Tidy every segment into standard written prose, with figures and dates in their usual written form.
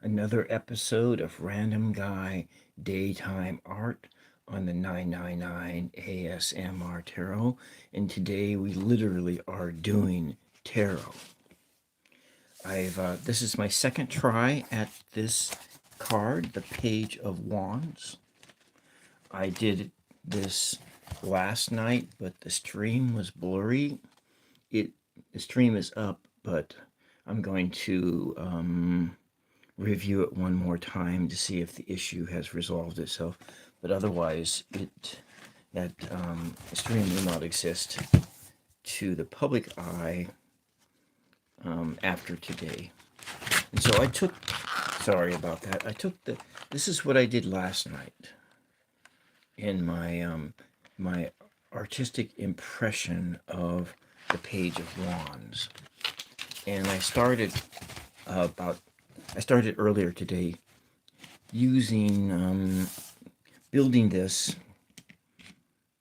another episode of Random Guy Daytime Art on the 999 ASMR Tarot. And today we literally are doing tarot. This is my second try at this card, the Page of Wands. I did this last night, but the stream was blurry. The stream is up, but I'm going to review it one more time to see if the issue has resolved itself. But otherwise, that stream will not exist to the public eye after today. And so sorry about that. This is what I did last night in my artistic impression of the Page of Wands. And I started earlier today using building this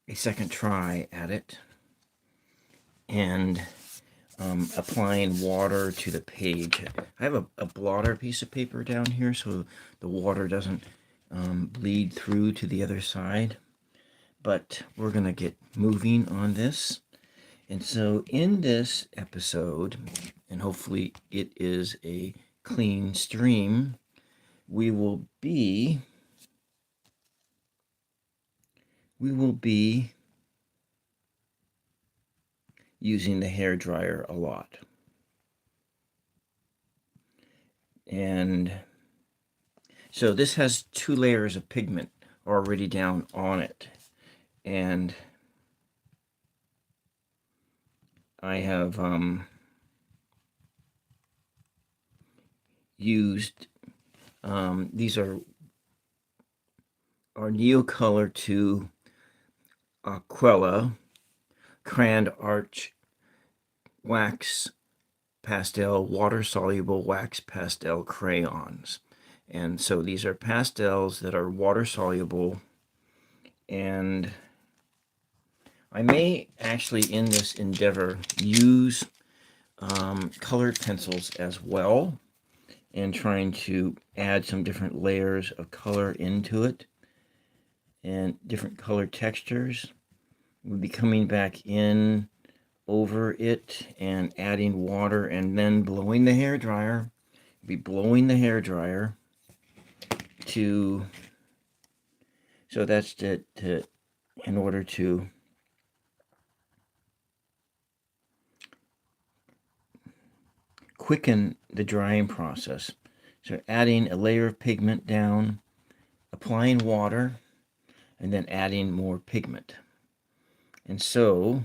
a second try at it and applying water to the page. I have a blotter piece of paper down here so the water doesn't bleed through to the other side, but we're gonna get moving on this. And so in this episode, and hopefully it is a clean stream, we will be using the hair dryer a lot. And so this has 2 layers of pigment already down on it. And I have used, these are Neocolor to Aquella Crayon Arch Wax Pastel water-soluble wax pastel crayons. And so these are pastels that are water-soluble, and I may actually in this endeavor use colored pencils as well, and trying to add some different layers of color into it and different color textures. We'll be coming back in over it and adding water and then blowing the hair dryer. We'll be blowing the hair dryer so that's in order to quicken the drying process. So adding a layer of pigment down, applying water, and then adding more pigment. And so,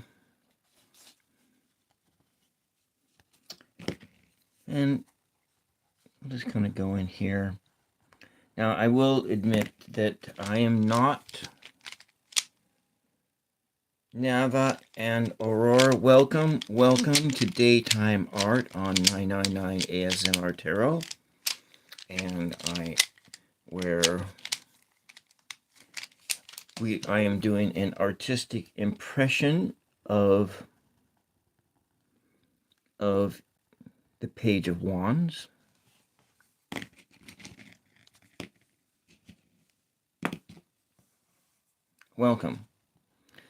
and I'm just going to go in here. Now, I will admit that I am not Nava and Aurora. Welcome to Daytime Art on 999 ASMR Tarot. And I am doing an artistic impression of the Page of Wands. Welcome.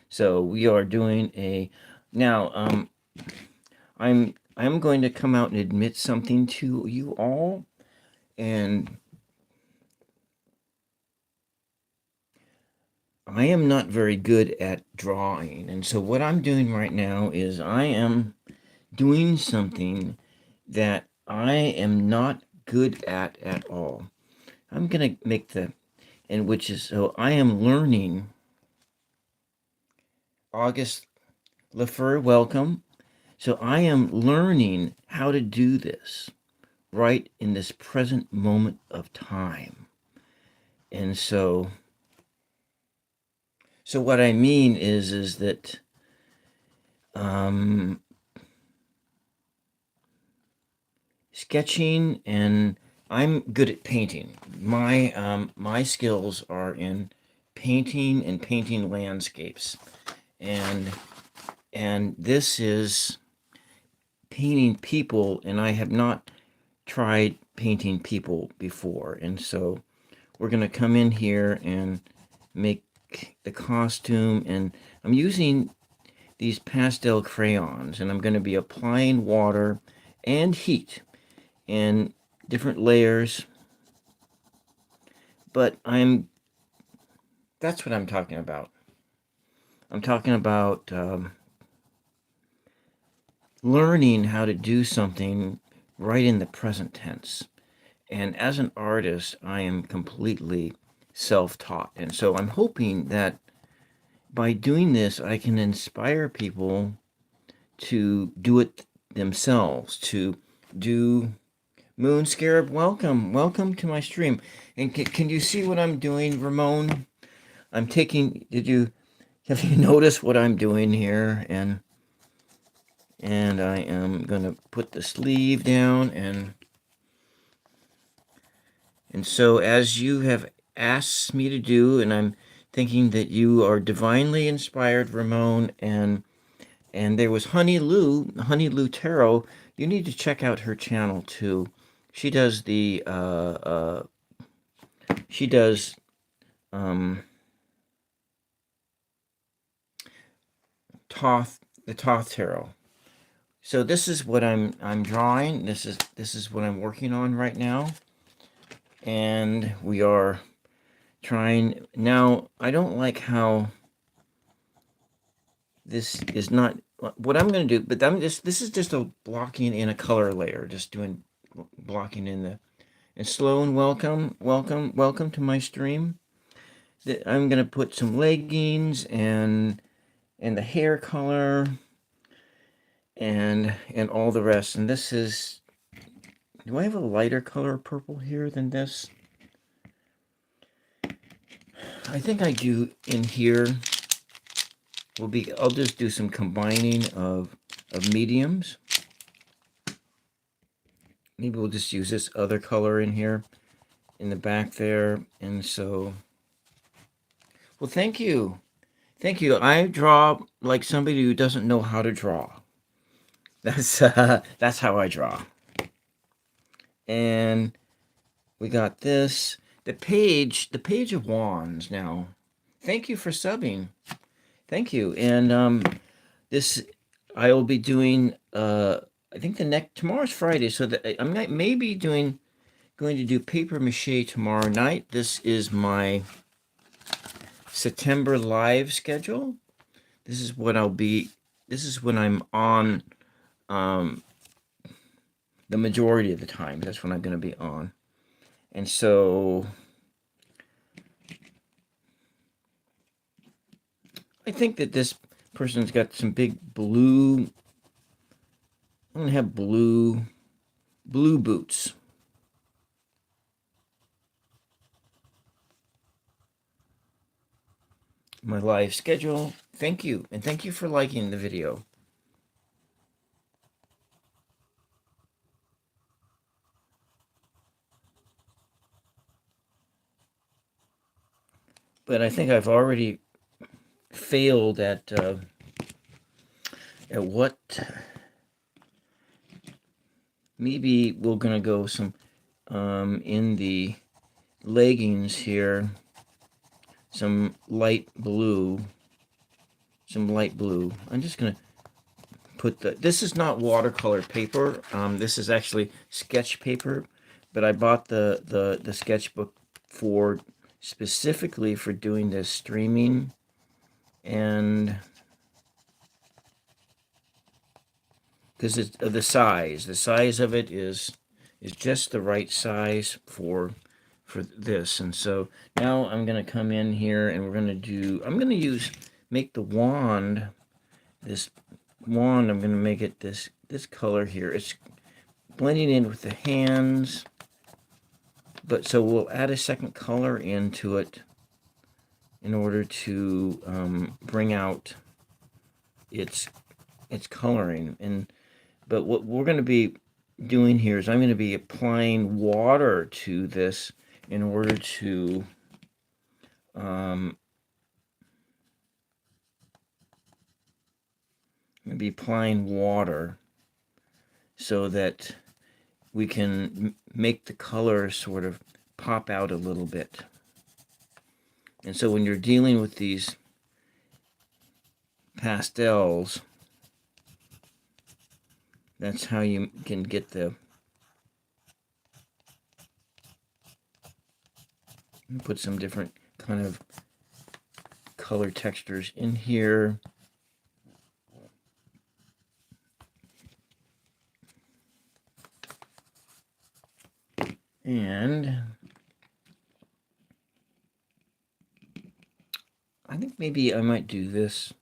So we are doing now I'm going to come out and admit something to you all, and I am not very good at drawing. And so what I'm doing right now is I am doing something that I am not good at all. I'm going to make so I am learning. August Lefeur, welcome. So I am learning how to do this right in this present moment of time. And so what I mean is that sketching, and I'm good at painting. My skills are in painting and painting landscapes. And this is painting people, and I have not tried painting people before. And so we're going to come in here and make the costume. And I'm using these pastel crayons, and I'm going to be applying water and heat in different layers. But that's what I'm talking about. I'm talking about learning how to do something right in the present tense. And as an artist, I am completely self-taught. And so I'm hoping that by doing this, I can inspire people to do it themselves, to do Moon Scarab. Welcome to my stream. And can you see what I'm doing, Ramon? I'm taking, have you noticed what I'm doing here? And I am going to put the sleeve down, and so as you have asked me to do, and I'm thinking that you are divinely inspired, Ramon, and there was Honey Lou Tarot. You need to check out her channel too. She does the Thoth Tarot. So this is what I'm drawing. This is what I'm working on right now, and we are trying now. I don't like how this is not what I'm going to do, but this is just a blocking in a color layer, just doing blocking in the. And Sloan, welcome to my stream. I'm going to put some leggings and the hair color and all the rest. And this is, do I have a lighter color purple here than this? I think I do in here. I'll just do some combining of mediums. Maybe we'll just use this other color in here in the back there. And so, well, thank you. Thank you. I draw like somebody who doesn't know how to draw. That's how I draw. And we got this, the page of wands now. Thank you for subbing. Thank you. And this I will be doing I think tomorrow's Friday, so that I'm maybe going to do paper mache tomorrow night. This is my September live schedule. This is what this is when I'm on the majority of the time. That's when I'm going to be on. And so I think that this person's got some big blue. I'm going to have blue boots. My live schedule. Thank you. And thank you for liking the video. But I think I've already failed at what. Maybe we're gonna go some in the leggings here. Some light blue. I'm just gonna put this is not watercolor paper. This is actually sketch paper, but I bought the sketchbook specifically for doing this streaming, and because it's the size of it is just the right size for this. And so now I'm going to come in here and I'm going to make the wand, I'm going to make it this color here. It's blending in with the hands, but so we'll add a second color into it in order to bring out its coloring. But what we're going to be doing here is I'm going to be applying water to this in order to be applying water so that we can make the color sort of pop out a little bit. And so when you're dealing with these pastels, that's how you can get the... Put some different kind of color textures in here. And I think maybe I might do this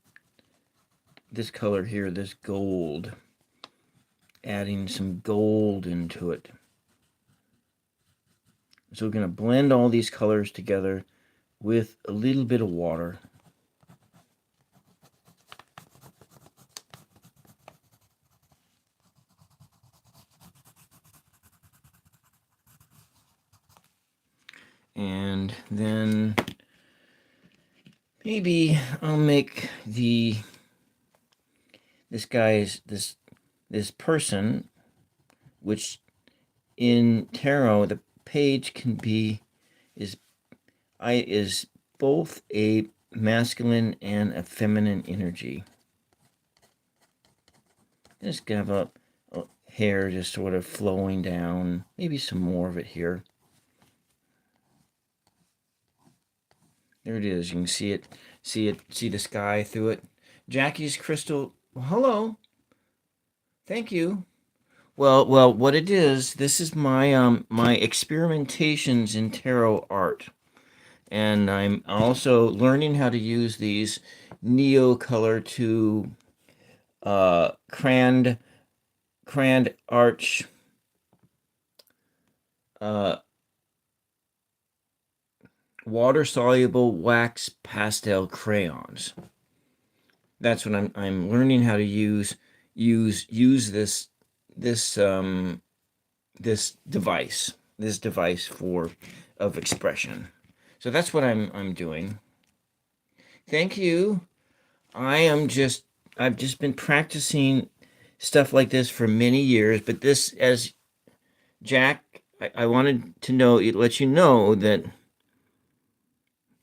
color here, this gold, adding some gold into it. So we're going to blend all these colors together with a little bit of water. And then maybe I'll make this person, which in tarot the page can be is both a masculine and a feminine energy. Just have a hair just sort of flowing down, maybe some more of it here. There it is. You can see it, see the sky through it. Jackie's crystal. Well, hello. Thank you. Well, what it is, this is my my experimentations in tarot art. And I'm also learning how to use these Neocolor to Crand Arch water-soluble wax pastel crayons. That's what I'm learning how to use this device of expression. So that's what I'm doing. Thank you. I've just been practicing stuff like this for many years, but this, as Jack, I wanted to let you know that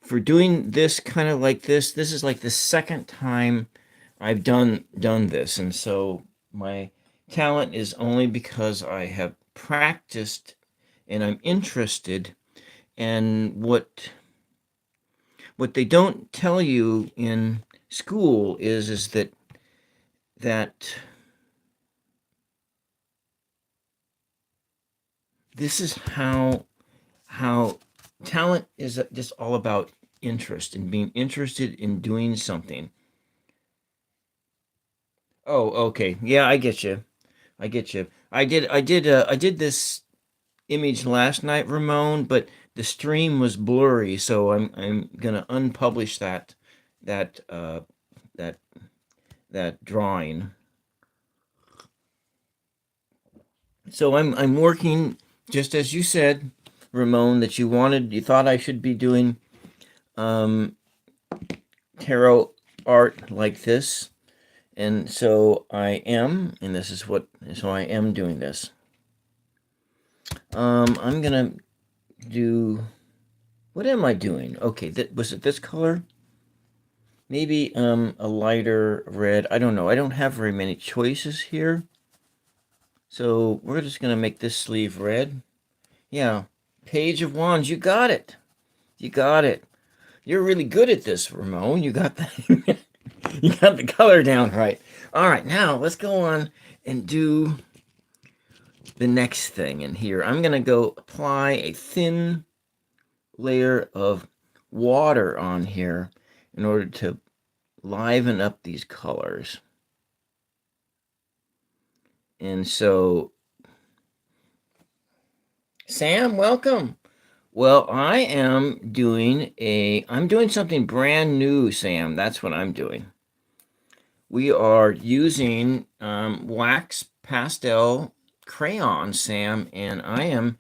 for doing this kind of like this is like the second time I've done this, and so my talent is only because I have practiced and I'm interested. And what they don't tell you in school is that this is how talent is just all about interest and being interested in doing something. Oh, okay. Yeah, I get you. I did this image last night, Ramon, but the stream was blurry, so I'm gonna unpublish that drawing. So I'm working, just as you said, Ramon, that you thought I should be doing tarot art like this. And so I am, and so I am doing this. I'm gonna do, what am I doing? Okay, was it this color? Maybe a lighter red. I don't know. I don't have very many choices here. So we're just gonna make this sleeve red. Yeah, Page of Wands. You got it. You got it. You're really good at this, Ramon. You got that. You got the color down right. All right, now let's go on and do the next thing in here. I'm going to go apply a thin layer of water on here in order to liven up these colors. And so, Sam, welcome. Well, I'm doing something brand new, Sam. That's what I'm doing. We are using Wax Pastel crayon, Sam, and I'm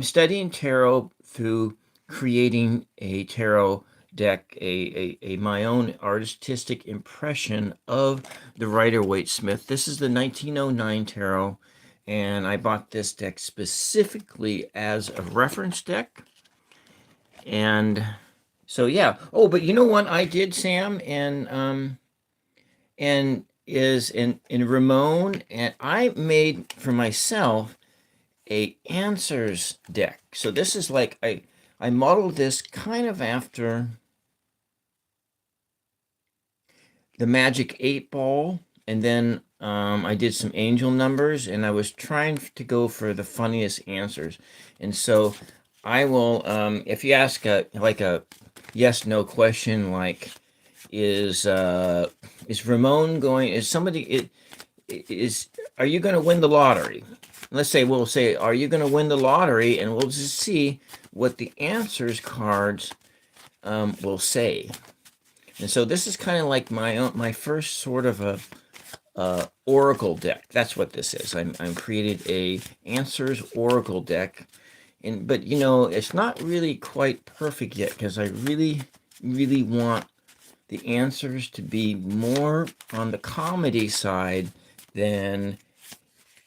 studying tarot through creating a tarot deck, my own artistic impression of the Rider-Waite-Smith. This is the 1909 tarot, and I bought this deck specifically as a reference deck. And so yeah. Oh, but you know what I did, Sam, and is in Ramon, and I made for myself a answers deck. So this is like I modeled this kind of after the Magic 8 Ball, and then I did some angel numbers, and I was trying to go for the funniest answers. And so I will, if you ask a yes/no question, like is Ramon going? Is somebody is are you going to win the lottery? Let's say we'll say, are you going to win the lottery? And we'll just see what the answers cards will say. And so this is kind of like my first sort of a oracle deck. That's what this is. I'm created a answers oracle deck, but you know it's not really quite perfect yet because I really want the answers to be more on the comedy side than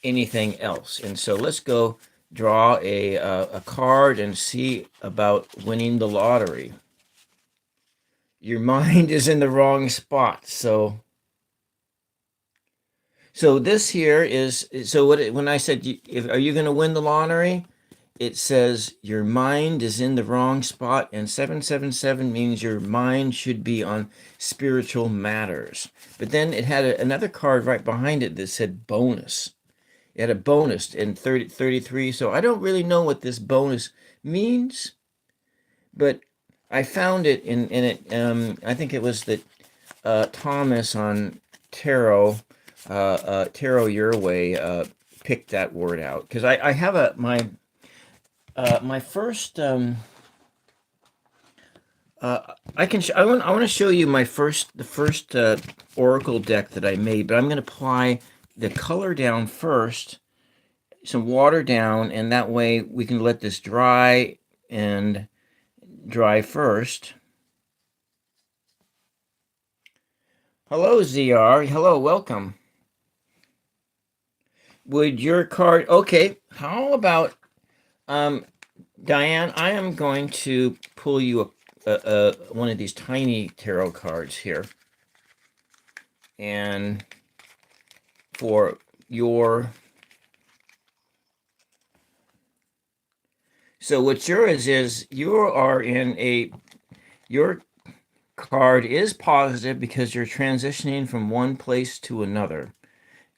anything else. And so let's go draw a card and see about winning the lottery. Your mind is in the wrong spot. So this here is, so when I said, are you going to win the lottery? It says your mind is in the wrong spot, and 777 means your mind should be on spiritual matters. But then it had another card right behind it that said bonus. It had a bonus in 33. So I don't really know what this bonus means, but I found it in it. I think it was that Thomas on Tarot, Tarot Your Way, picked that word out, because I have my first. I want to show you the first oracle deck that I made, but I'm going to apply the color down first, some water down, and that way we can let this dry first. Hello, ZR. Hello, welcome. Would your card... Okay, how about... Diane, I am going to pull you one of these tiny tarot cards here. And for your... So what yours is, your card is positive because you're transitioning from one place to another.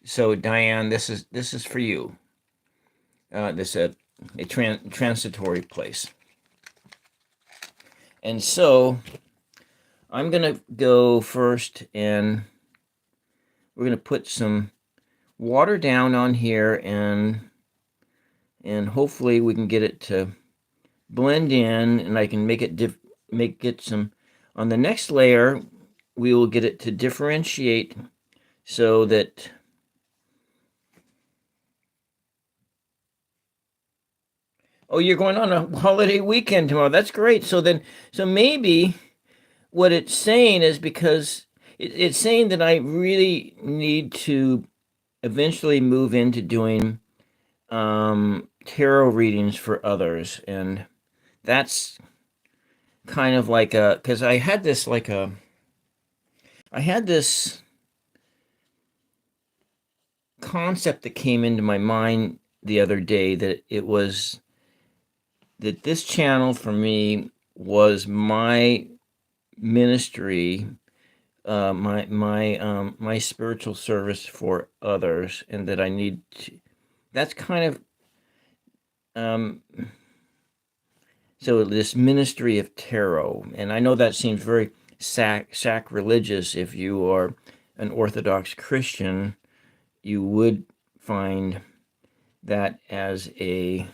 So Diane, this is for you. This is a transitory place. And so I'm going to go first, and we're going to put some water down on here, and hopefully we can get it to blend in, and I can make it some. On the next layer, we will get it to differentiate so that oh, you're going on a holiday weekend tomorrow. That's great. So maybe what it's saying is, because it's saying that I really need to eventually move into doing tarot readings for others, and that's kind of like because I had this concept that came into my mind the other day, that this channel for me was my ministry, my spiritual service for others, and that I need to, that's kind of so this ministry of tarot. And I know that seems very sacrilegious. If you are an Orthodox Christian, you would find that as a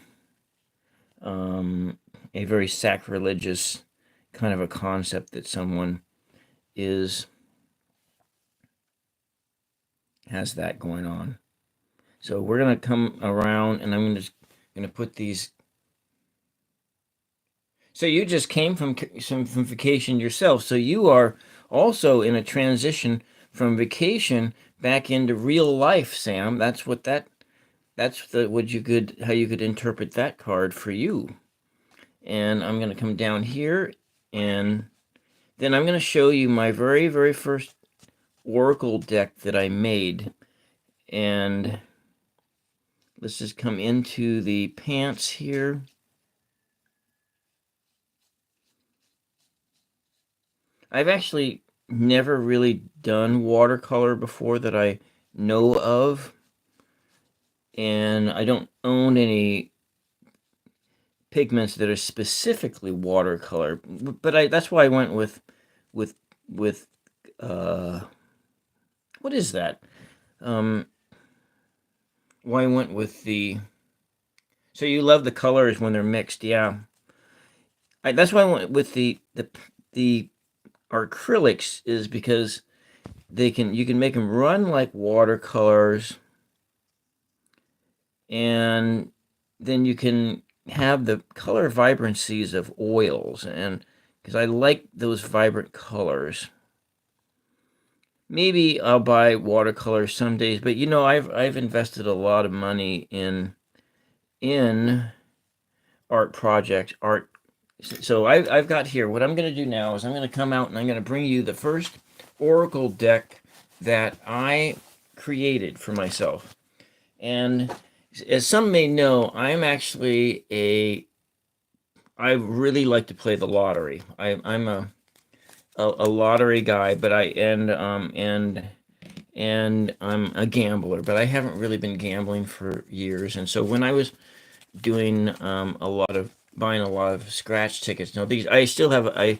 very sacrilegious kind of a concept, that someone has that going on. So we're going to come around, and I'm just going to put these. So you just came from vacation yourself. So you are also in a transition from vacation back into real life, Sam. That's the what you could how you could interpret that card for you. And I'm going to come down here, and then I'm going to show you my very first oracle deck that I made. And let's just come into the pants here. I've actually never really done watercolor before that I know of, and I don't own any pigments that are specifically watercolor. But that's why I went with with what is that? Um, why I went with the. So you love the colors when they're mixed, yeah. That's why I went with the acrylics, is because you can make them run like watercolors, and then you can have the color vibrancies of oils, and because I like those vibrant colors. Maybe I'll buy watercolors some days, but I've invested a lot of money in art projects, art. So I've got here, what I'm going to do now is I'm going to come out and I'm going to bring you the first oracle deck that I created for myself. And as some may know, I really like to play the lottery. I'm a lottery guy, but and I'm a gambler, but I haven't really been gambling for years. And so when I was doing buying a lot of scratch tickets. Now these I still have I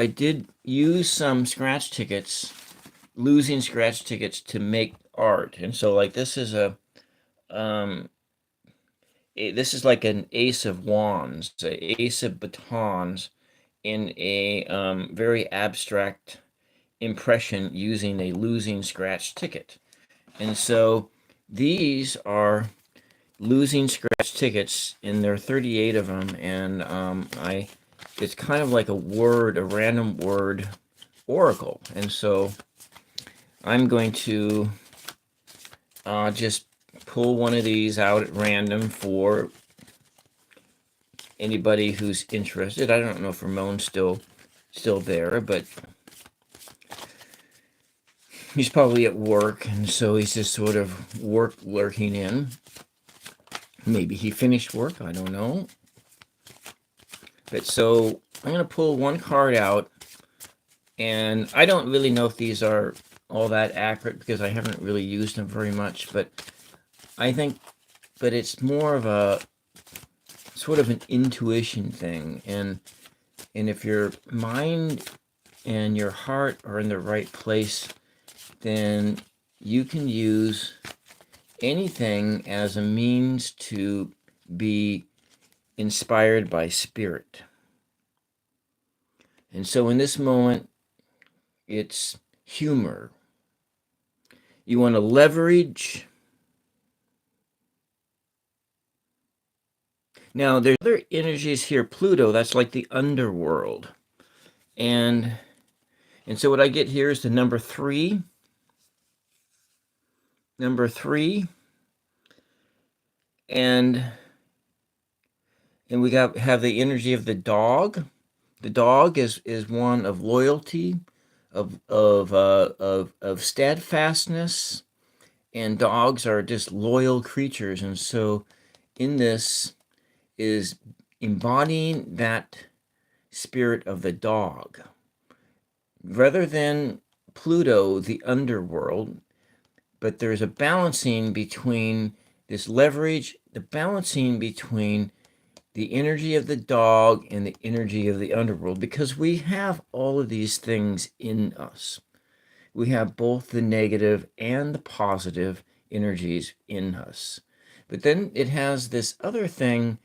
did use some scratch tickets, losing scratch tickets to make art. And so like this is like an ace of wands, a ace of batons in a very abstract impression using a losing scratch ticket. And so these are losing scratch tickets, and there are 38 of them, and it's kind of like a random word oracle. And so I'm going to just pull one of these out at random for anybody who's interested. I don't know if Ramon's still there, but he's probably at work, and so he's just sort of lurking in. Maybe he finished work, I don't know. But so I'm going to pull one card out, and I don't really know if these are all that accurate because I haven't really used them very much, but it's more of a sort of an intuition thing, and if your mind and your heart are in the right place, then you can use anything as a means to be inspired by spirit. And so in this moment, it's humor. You want to leverage. Now, there's other energies here. Pluto, that's like the underworld. And so what I get here is the number 3. Number 3. And we have the energy of the dog. The dog is one of loyalty, of steadfastness, and dogs are just loyal creatures. And so in this is embodying that spirit of the dog. Rather than Pluto, the underworld, but there's a balancing between this leverage, the balancing between the energy of the dog and the energy of the underworld, because we have all of these things in us. We have both the negative and the positive energies in us. But then it has this other thing,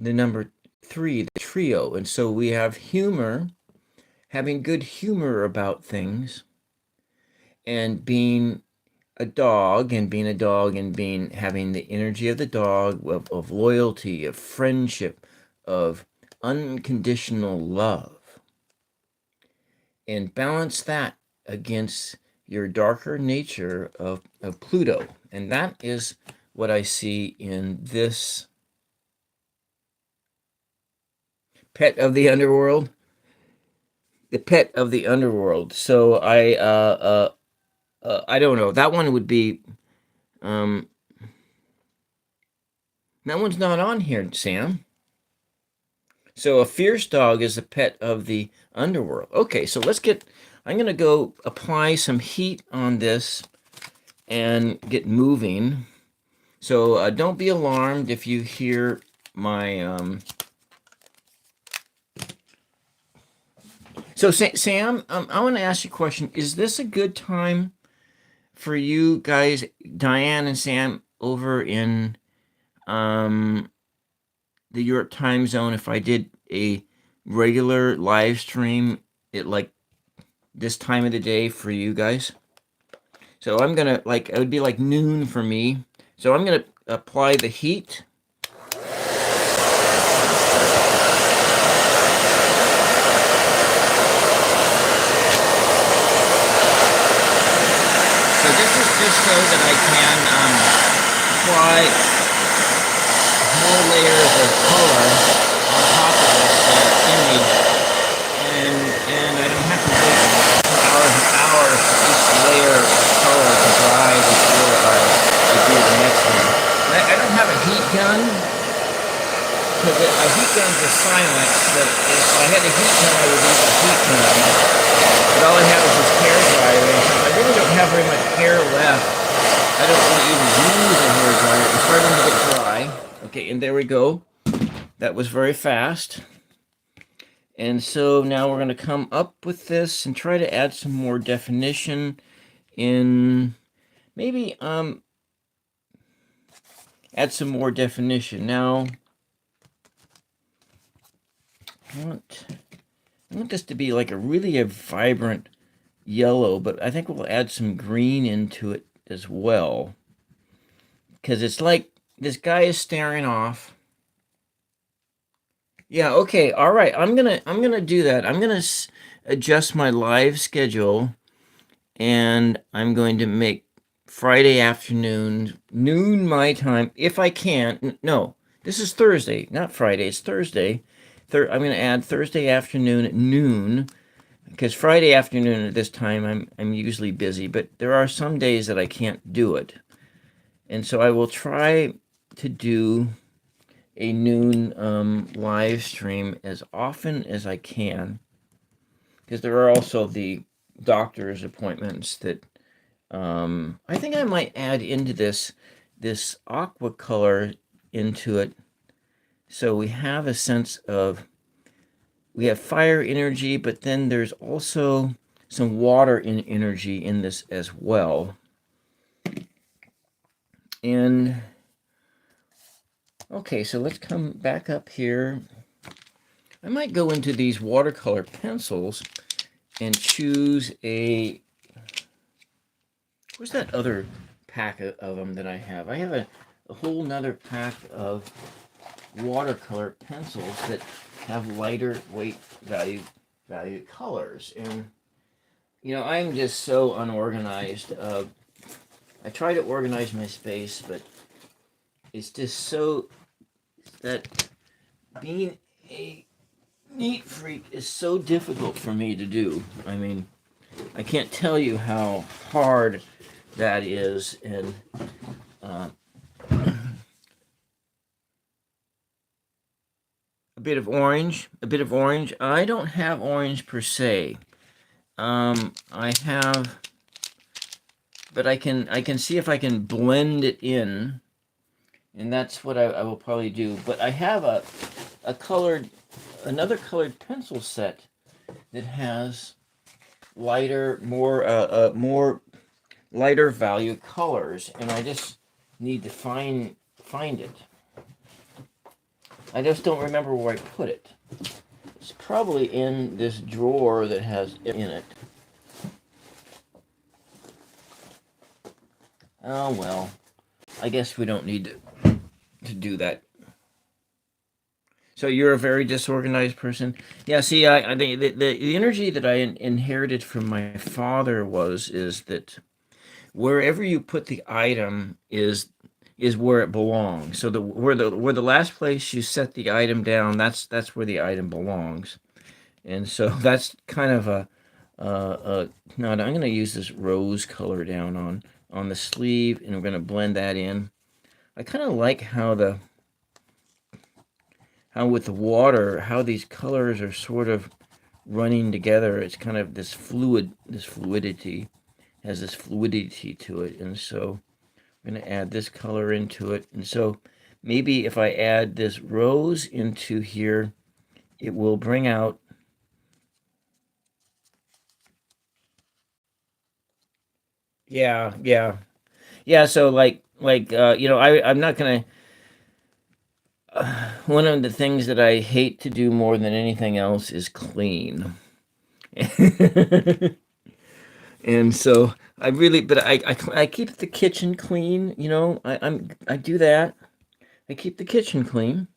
the number 3, the trio. And so we have humor, having good humor about things, and being a dog, and having the energy of the dog, of loyalty, of friendship, of unconditional love, and balance that against your darker nature of Pluto. And that is what I see in this pet of the underworld. The pet of the underworld. So I don't know. That one would be that one's not on here, Sam. So a fierce dog is a pet of the underworld. Okay, so I'm going to go apply some heat on this and get moving. So don't be alarmed if you hear my... So Sam, I want to ask you a question. Is this a good time for you guys, Diane and Sam, over in the Europe time zone, if I did a regular live stream at like this time of the day for you guys? So I'm gonna, like, it would be like noon for me. So I'm gonna apply the heat. So this is just so that I can apply more layers of color on top of this image, and I don't have to wait hours and hours for each layer of color to dry before I do the next one. I don't have a heat gun, because a heat gun's are silent, but if I had a heat gun, I would use a heat gun. But all I have is this hair dryer, and I really don't have very much hair left. I don't want to even use a hair dryer. It's starting to get dry. Okay, and there we go. That was very fast. And so now we're going to come up with this and try to add some more definition in, maybe add some more definition. Now, I want this to be like a vibrant yellow, but I think we'll add some green into it as well, because it's like this guy is staring off. Yeah, okay, all right. I'm gonna do that. I'm gonna adjust my live schedule, and I'm going to make Friday afternoon, noon my time, if I can. No, this is Thursday, not Friday. It's Thursday. I'm gonna add Thursday afternoon at noon, because Friday afternoon at this time I'm usually busy, but there are some days that I can't do it, and so I will try to do a noon live stream as often as I can, because there are also the doctor's appointments that I think I might add into this aqua color into it, so we have a sense of, we have fire energy, but then there's also some water energy in this as well. And okay, so let's come back up here. I might go into these watercolor pencils and choose a, where's that other pack of them that I have? I have a whole nother pack of watercolor pencils that have lighter weight value colors. And you know, I'm just so unorganized. I try to organize my space, but it's just so that being a neat freak is so difficult for me to do. I mean, I can't tell you how hard that is. And a bit of orange. I don't have orange per se. I have, but I can see if I can blend it in, and that's what I will probably do. But I have another colored pencil set that has lighter, more lighter value colors, and I just need to find it. I just don't remember where I put it. It's probably in this drawer that has it in it. Oh well, I guess we don't need to do that. So you're a very disorganized person. Yeah. See, the energy that I inherited from my father is that wherever you put the item is where it belongs. So where the last place you set the item down, that's where the item belongs. And so that's kind of now I'm going to use this rose color down on the sleeve, and we're going to blend that in. I kind of like how with the water, how these colors are sort of running together. It's kind of this fluidity, has this fluidity to it. And so I'm going to add this color into it. And so maybe if I add this rose into here, it will bring out, yeah, yeah. Yeah, so I'm not gonna. One of the things that I hate to do more than anything else is clean, and so I keep the kitchen clean. I do that. I keep the kitchen clean.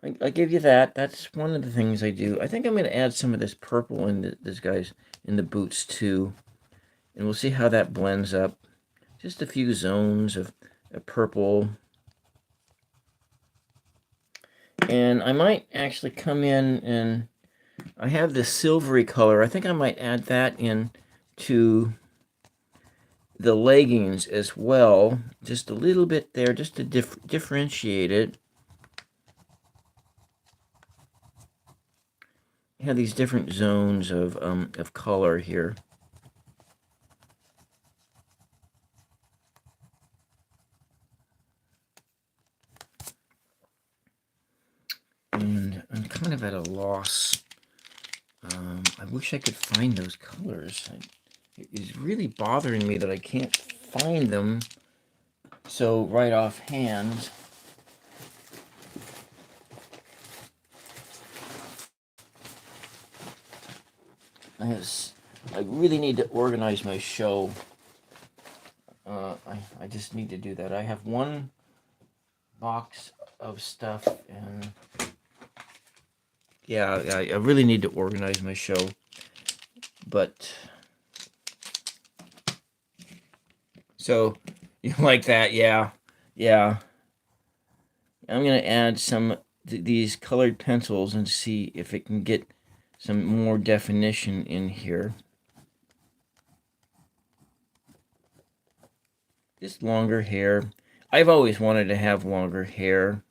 I give you that. That's one of the things I do. I think I'm gonna add some of this purple in this guy's in the boots too, and we'll see how that blends up. Just a few zones of purple. And I might actually come in and I have this silvery color. I think I might add that in to the leggings as well. Just a little bit there, just to differentiate it. You have these different zones of color here. And I'm kind of at a loss. I wish I could find those colors. It is really bothering me that I can't find them so right offhand. I really need to organize my show. I just need to do that. I have one box of stuff, and yeah, I really need to organize my show. But so you like that? Yeah, yeah. I'm gonna add some these colored pencils and see if it can get some more definition in here. Just longer hair. I've always wanted to have longer hair.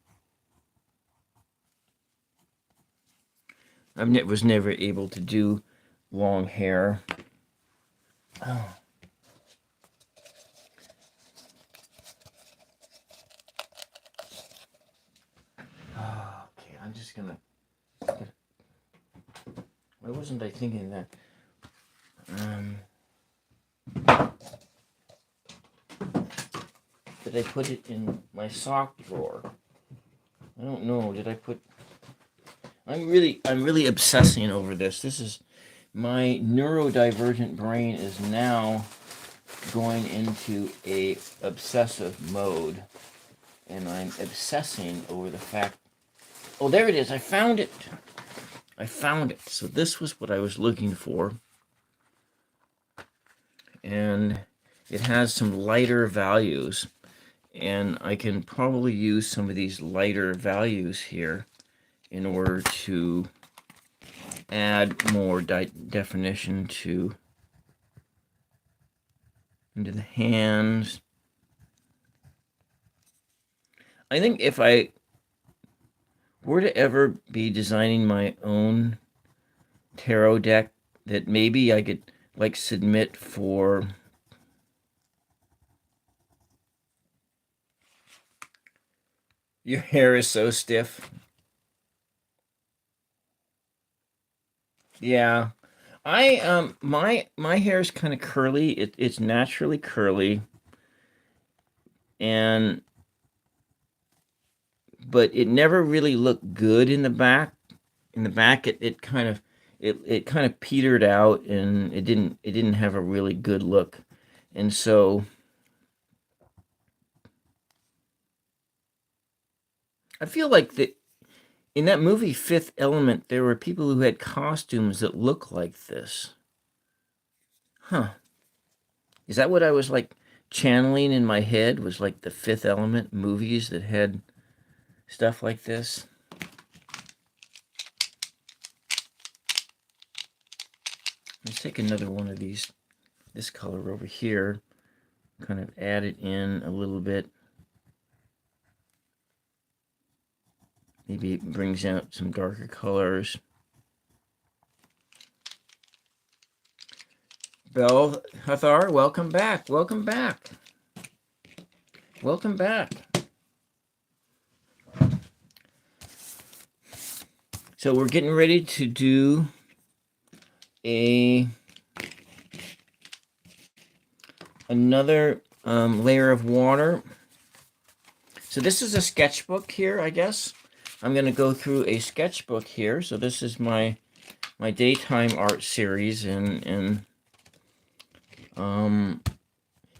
Was never able to do long hair. Oh. Okay, I'm just gonna. Why wasn't I thinking that? Did I put it in my sock drawer? I don't know. Did I put? I'm really obsessing over this. This is my neurodivergent brain is now going into a obsessive mode, and I'm obsessing over the fact. Oh, there it is. I found it. I found it. So this was what I was looking for, and it has some lighter values, and I can probably use some of these lighter values here in order to add more definition into the hands. I think if I were to ever be designing my own tarot deck, that maybe I could like submit for your hair is so stiff. Yeah. My hair is kind of curly. It's naturally curly, and but it never really looked good in the back. In the back, it kind of petered out, and it didn't have a really good look. And so I feel like In that movie Fifth Element, there were people who had costumes that look like this. Huh. Is that what I was like channeling in my head? Was like the Fifth Element movies that had stuff like this? Let's take another one of these, this color over here, kind of add it in a little bit. Maybe it brings out some darker colors. Belle Hathar, welcome back. Welcome back. Welcome back. So we're getting ready to do another layer of water. So this is a sketchbook here, I guess. I'm going to go through a sketchbook here. So this is my daytime art series, and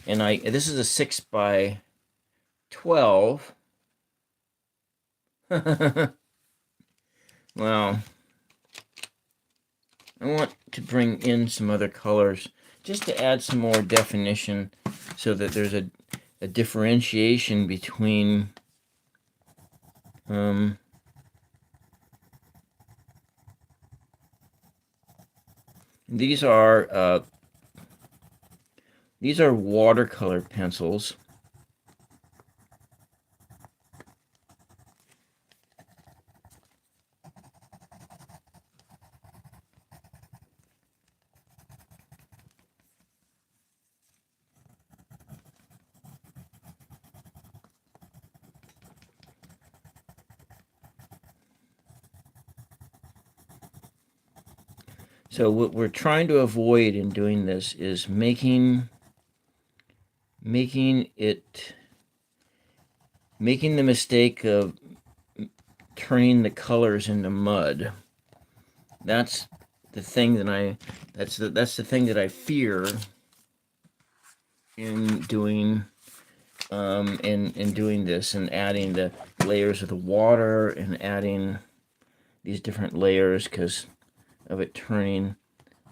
this is a 6x12. Wow. I want to bring in some other colors just to add some more definition so that there's a differentiation between these are watercolor pencils. So what we're trying to avoid in doing this is making the mistake of turning the colors into mud. That's the thing that that's the thing that I fear in doing in doing this and adding the layers of the water and adding these different layers because of it turning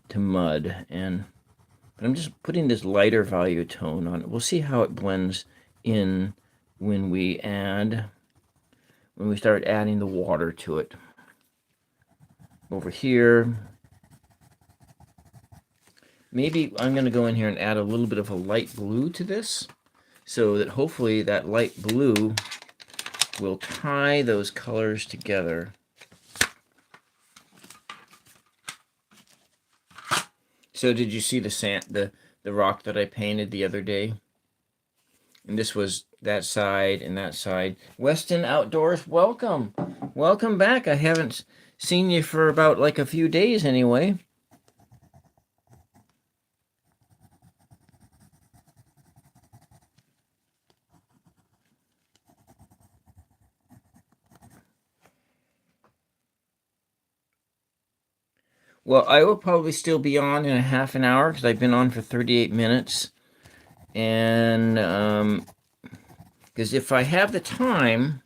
to mud. But I'm just putting this lighter value tone on it. We'll see how it blends in when we start adding the water to it. Over here, maybe I'm going to go in here and add a little bit of a light blue to this so that hopefully that light blue will tie those colors together. So did you see the rock that I painted the other day? And this was that side and that side. Weston Outdoors, welcome. Welcome back. I haven't seen you for about like a few days anyway. Well, I will probably still be on in a half an hour because I've been on for 38 minutes. And because if I have the time,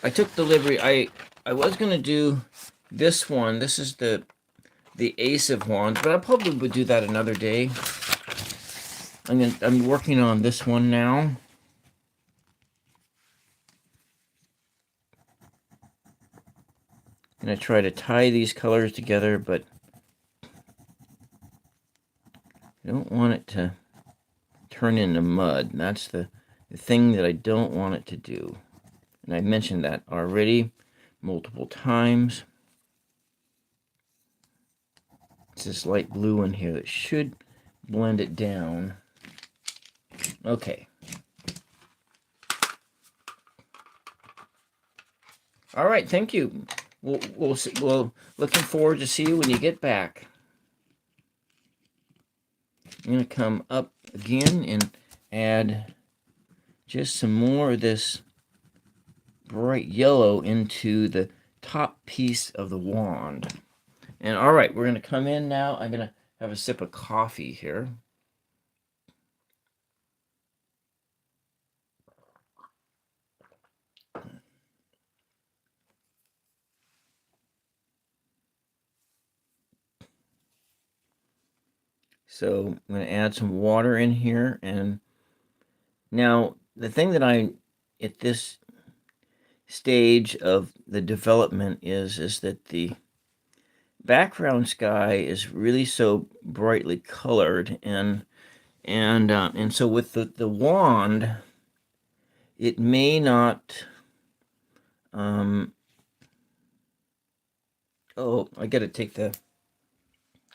I took delivery. I was going to do this one. This is the Ace of Wands, but I probably would do that another day. I'm working on this one now. I'm going to try to tie these colors together, but I don't want it to turn into mud. That's the thing that I don't want it to do. And I mentioned that already multiple times. It's this light blue in here that should blend it down. Okay. All right, thank you. We'll see. Well, looking forward to see you when you get back. I'm going to come up again and add just some more of this bright yellow into the top piece of the wand. And all right, we're going to come in now. I'm going to have a sip of coffee here. So I'm going to add some water in here. And now the thing that at this stage of the development is that the background sky is really so brightly colored, and so with the wand, it may not. Oh, I got to take the.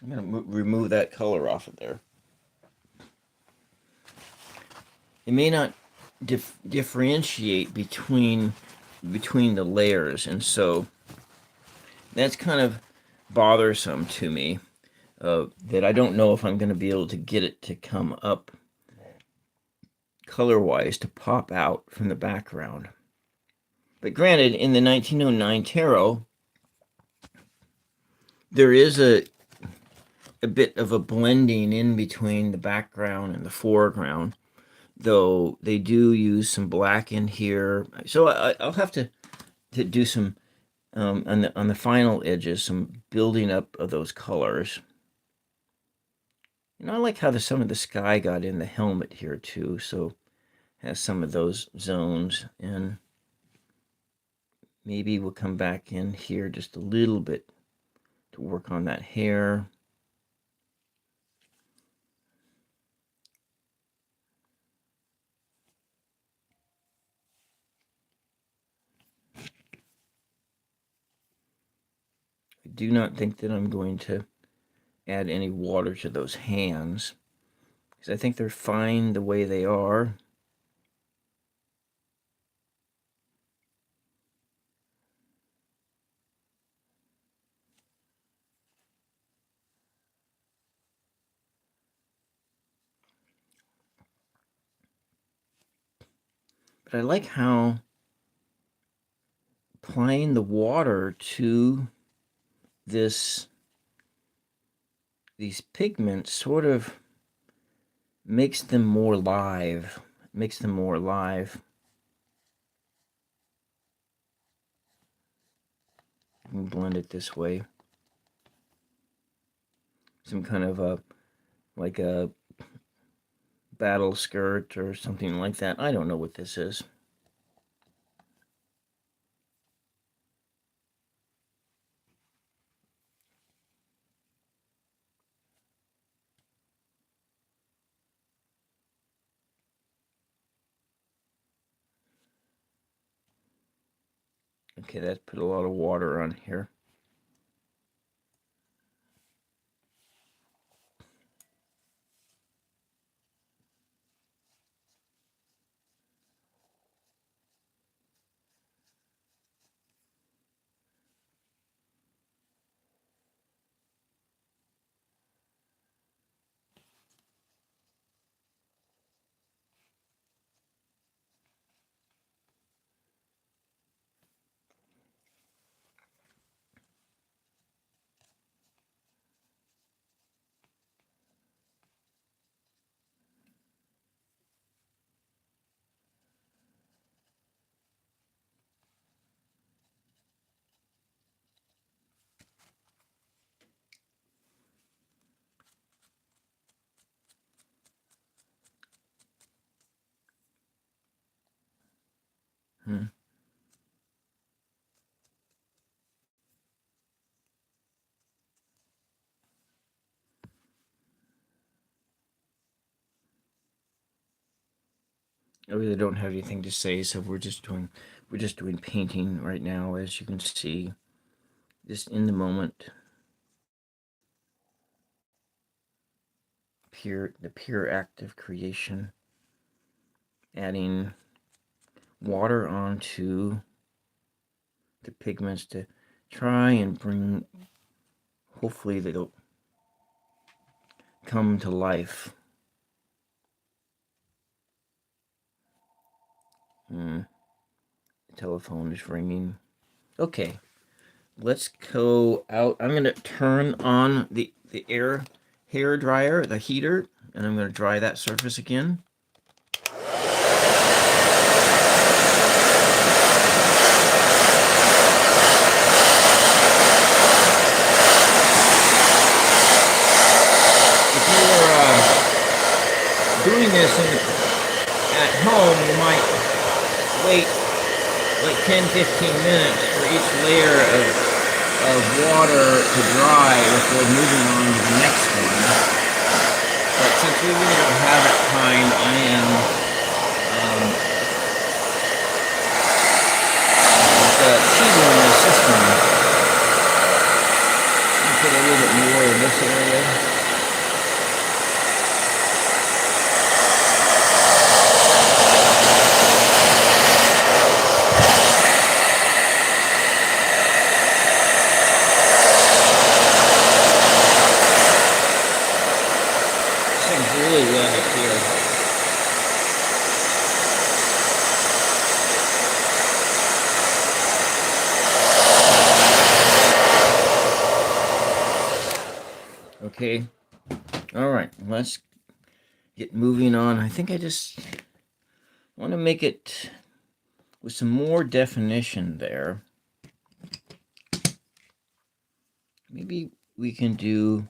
I'm going to remove that color off of there. It may not differentiate between the layers, and so that's kind of bothersome to me. That I don't know if I'm going to be able to get it to come up color-wise to pop out from the background. But granted, in the 1909 tarot, there is a bit of a blending in between the background and the foreground, though they do use some black in here. So I'll have to do some on the final edges, some building up of those colors. And I like how some of the sky got in the helmet here too, so has some of those zones. And maybe we'll come back in here just a little bit to work on that hair. I do not think that I'm going to add any water to those hands, because I think they're fine the way they are. But I like how applying the water to these pigments sort of makes them more live. And blend it this way. Some kind of like a battle skirt or something like that. I don't know what this is. Okay, that put a lot of water on here. I really don't have anything to say, so we're just doing painting right now, as you can see, just in the moment. The pure act of creation, adding water onto the pigments to try and bring, hopefully they'll come to life. The telephone is ringing. Okay, let's go out. I'm going to turn on the hair dryer, the heater, and I'm going to dry that surface again. If you you might wait like 10-15 minutes for each layer of water to dry before moving on to the next one. But since we really don't have that time, I am cheating my system. I'll put a little bit more in this area. Really wet up here. Okay. All right. Let's get moving on. I think I just want to make it with some more definition there. Maybe we can do...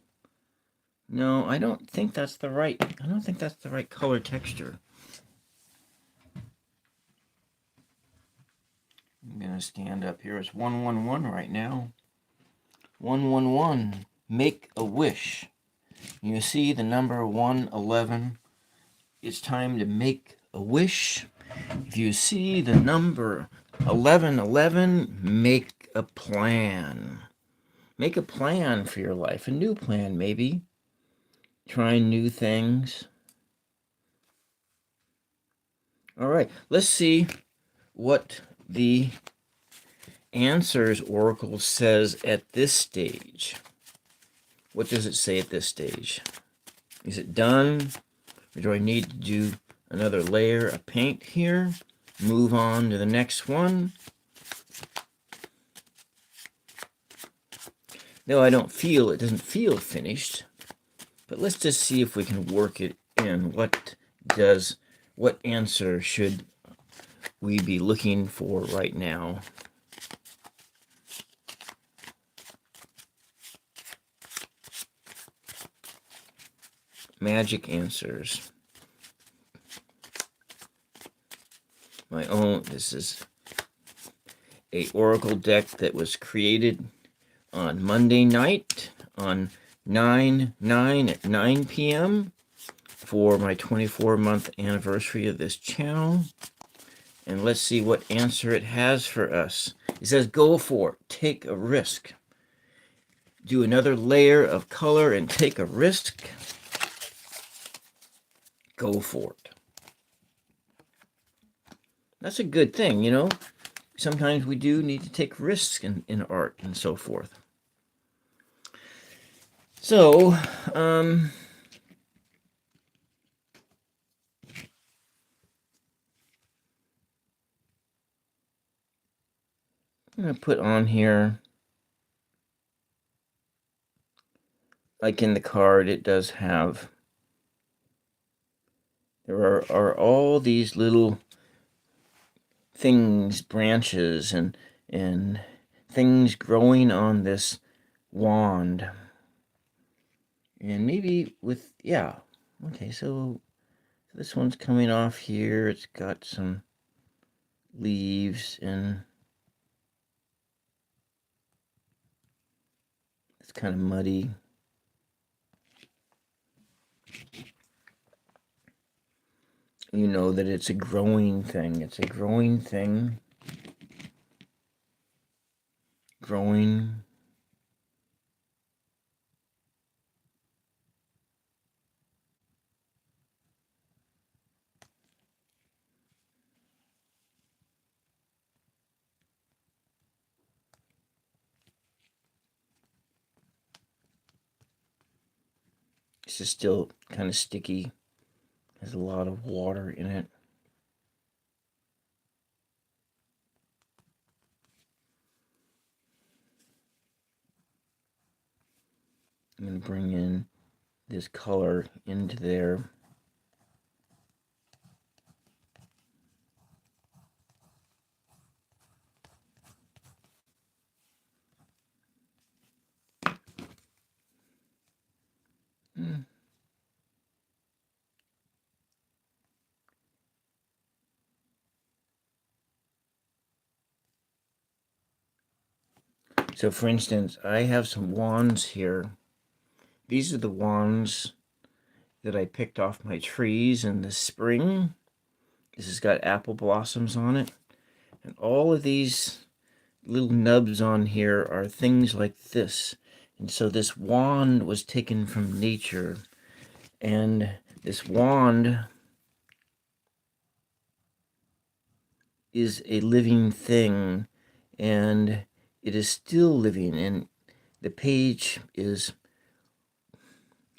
No, I don't think that's the right color texture. I'm going to stand up here. It's 111 right now. 111. Make a wish. You see the number 111. It's time to make a wish. If you see the number 1111, make a plan. Make a plan for your life. A new plan, maybe. Trying new things. All right, let's see what the Answers Oracle says at this stage. What does it say at this stage? Is it done? Or do I need to do another layer of paint here? Move on to the next one. No, it doesn't feel finished. But let's just see if we can work it in. What answer should we be looking for right now? Magic answers. My own, this is a Oracle deck that was created on Monday night on 9/9 at 9 p.m. for my 24-month anniversary of this channel. And let's see what answer it has for us. It says, go for it. Take a risk. Do another layer of color and take a risk. Go for it. That's a good thing, you know. Sometimes we do need to take risks in art and so forth. So, I'm going to put on here, like in the card, it does have, there are all these little things, branches, and things growing on this wand. And maybe with, yeah. Okay, so this one's coming off here. It's got some leaves and it's kind of muddy. You know that it's a growing thing. It's a growing thing. Growing. This is still kind of sticky. There's a lot of water in it. I'm going to bring in this color into there. So for instance, I have some wands here. These are the wands that I picked off my trees in the spring. This has got apple blossoms on it. And all of these little nubs on here are things like this. And so this wand was taken from nature. And this wand is a living thing. And it is still living. And the page is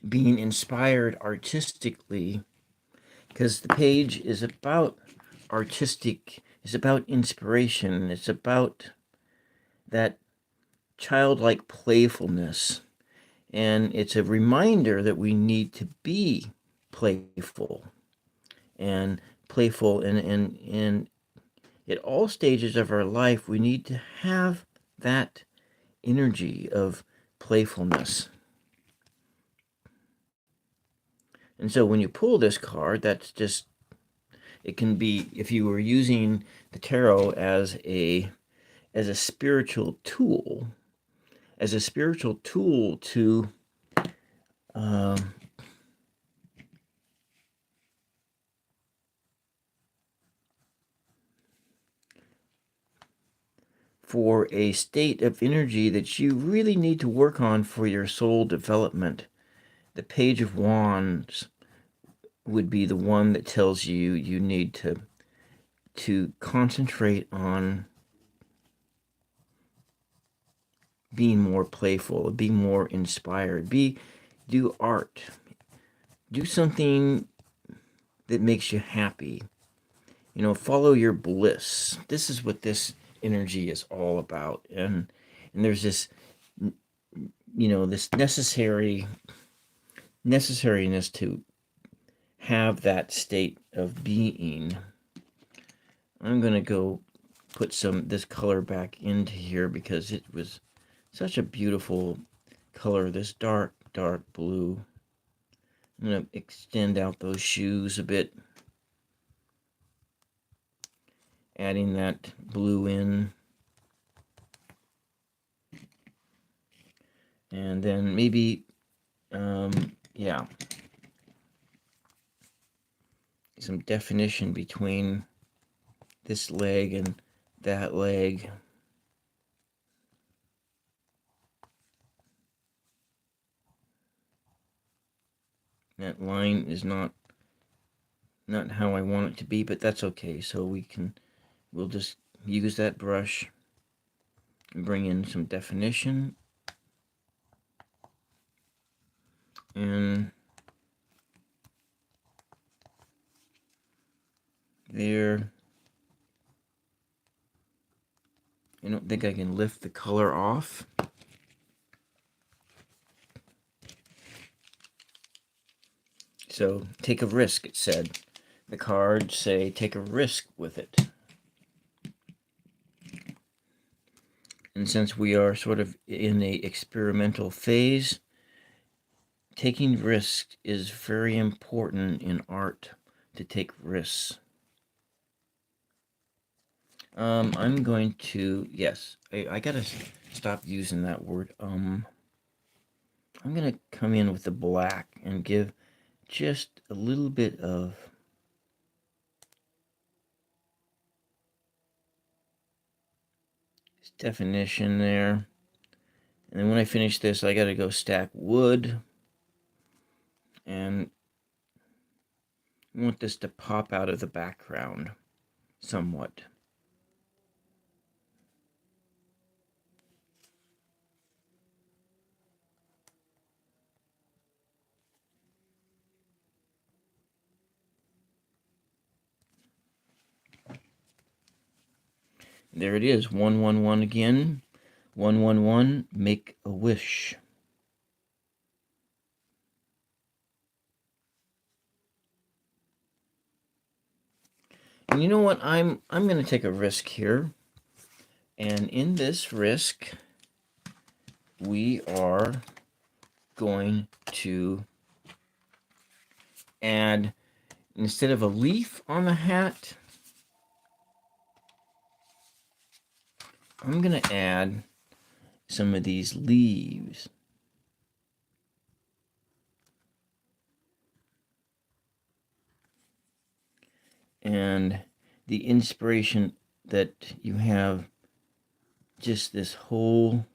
being inspired artistically, because the page is about it's about inspiration. It's about that childlike playfulness. And it's a reminder that we need to be playful and and at all stages of our life, we need to have that energy of playfulness. And so when you pull this card, that's just, it can be, if you were using the tarot as a spiritual tool, to for a state of energy that you really need to work on for your soul development. The Page of Wands would be the one that tells you you need to concentrate on being more playful, be more inspired, do art, do something that makes you happy. Follow your bliss. This is what this energy is all about. And there's this, this necessariness to have that state of being. I'm going to go put this color back into here because it was such a beautiful color, this dark, dark blue. I'm going to extend out those shoes a bit, adding that blue in. And then maybe, yeah, some definition between this leg and that leg. That line is not how I want it to be, but that's okay. So we'll just use that brush and bring in some definition. And there, I don't think I can lift the color off. So take a risk, it said. The cards say take a risk with it. And since we are sort of in a experimental phase, taking risks is very important in art, to take risks. I'm going to, yes, I gotta stop using that word. I'm gonna come in with the black and give just a little bit of definition there. And then when I finish this, I gotta go stack wood. And I want this to pop out of the background somewhat. There it is, 111 again. 111, make a wish. And you know what? I'm going to take a risk here. And in this risk, we are going to add, instead of a leaf on the hat, I'm going to add some of these leaves. And the inspiration that you have, just this whole,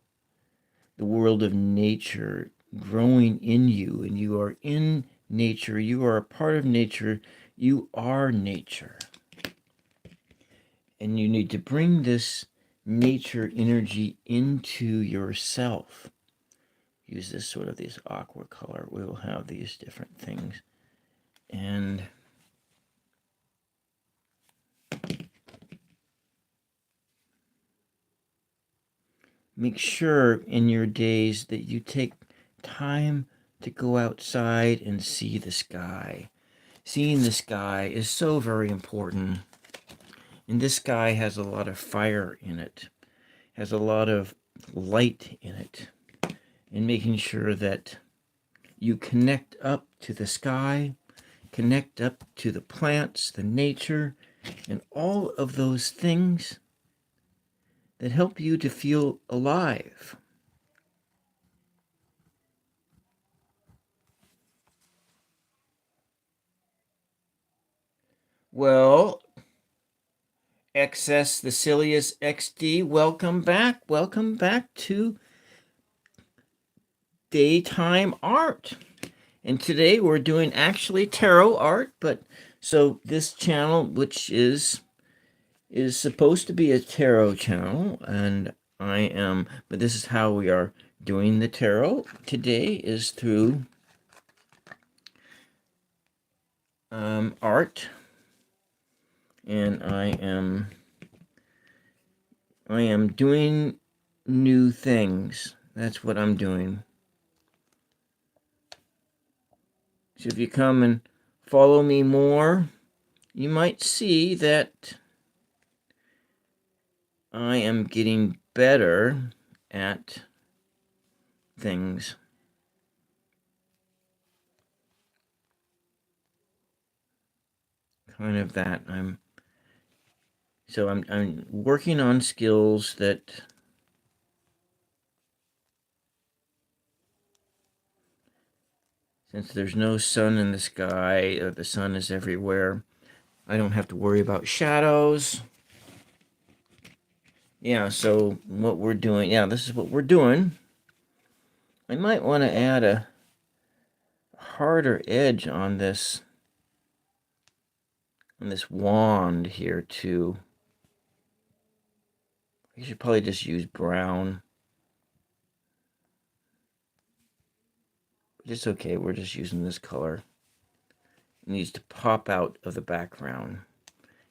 the world of nature growing in you, and you are in nature, you are a part of nature, you are nature. And you need to bring this nature energy into yourself. Use this sort of this aqua color. We will have these different things. And make sure in your days that you take time to go outside and see the sky. Seeing the sky is so very important. And this sky has a lot of fire in it, has a lot of light in it. And making sure that you connect up to the sky, connect up to the plants, the nature, and all of those things that help you to feel alive. Well, XS Thesilius XD, welcome back. Welcome back to Daytime Art. And today we're doing actually tarot art, but so this channel, which is supposed to be a tarot channel, and but this is how we are doing the tarot. Today is through art, and I am doing new things. That's what I'm doing. So if you come and follow me more, you might see that I am getting better at things. Kind of that. I'm working on skills that since there's no sun in the sky, the sun is everywhere, I don't have to worry about shadows. Yeah, so what we're doing, this is what we're doing. I might want to add a harder edge on this wand here too. I should probably just use brown. But it's okay, we're just using this color. It needs to pop out of the background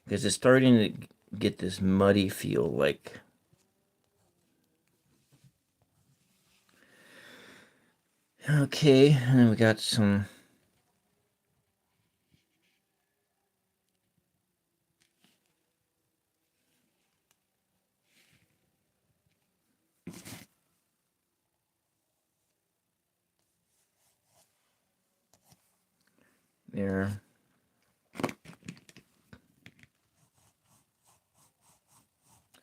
because it's starting to get this muddy feel like. Okay, and we got some there.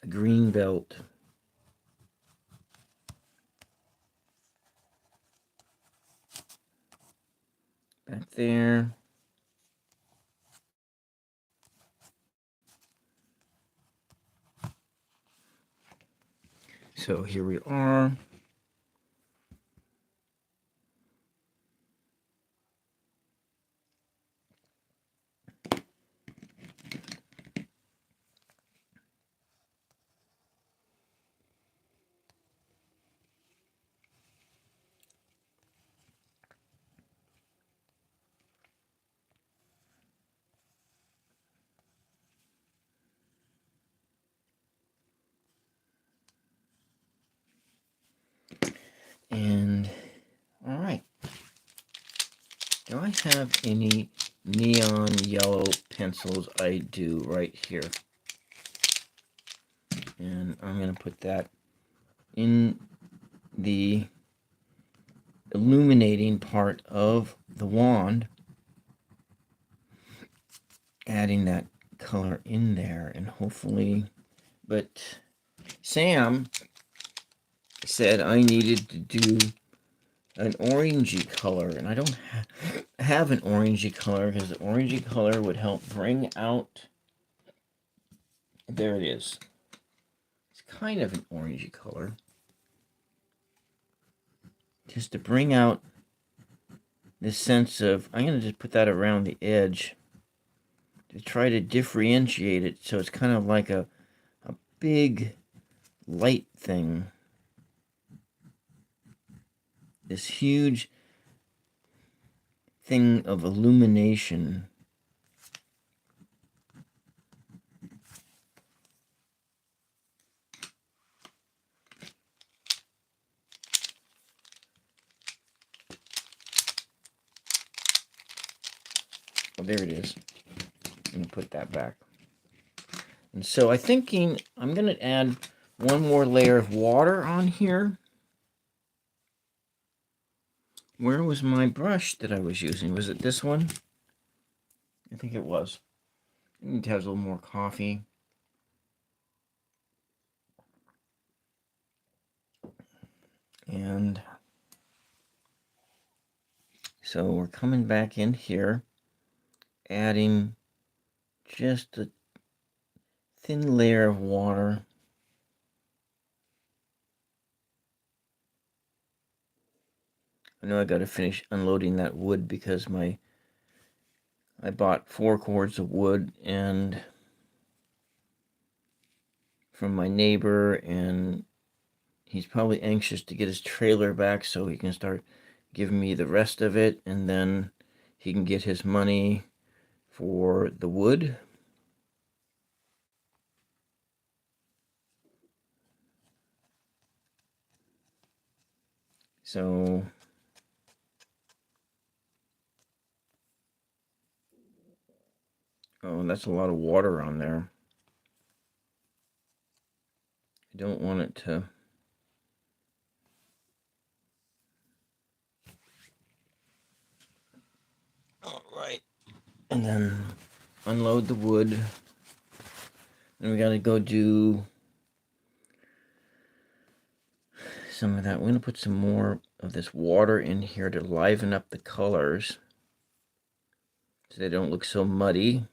A green belt. Back there. So here we are. And all right. Do I have any neon yellow pencils? I do right here. And I'm going to put that in the illuminating part of the wand, adding that color in there, and hopefully, but Sam said I needed to do an orangey color, and I don't have an orangey color because the orangey color would help bring out. There it is. It's kind of an orangey color, just to bring out this sense of. I'm going to just put that around the edge to try to differentiate it, so it's kind of like a big light thing. This huge thing of illumination. Oh, there it is. I'm going to put that back. And so I'm thinking I'm going to add one more layer of water on here. Where was my brush that I was using? Was it this one? I think it was. It has a little more coffee. And so we're coming back in here, adding just a thin layer of water. I know I got to finish unloading that wood because I bought 4 cords of wood and from my neighbor, and he's probably anxious to get his trailer back so he can start giving me the rest of it, and then he can get his money for the wood. So oh, that's a lot of water on there. I don't want it to. All right. And then unload the wood. And we got to go do some of that. We're going to put some more of this water in here to liven up the colors so they don't look so muddy.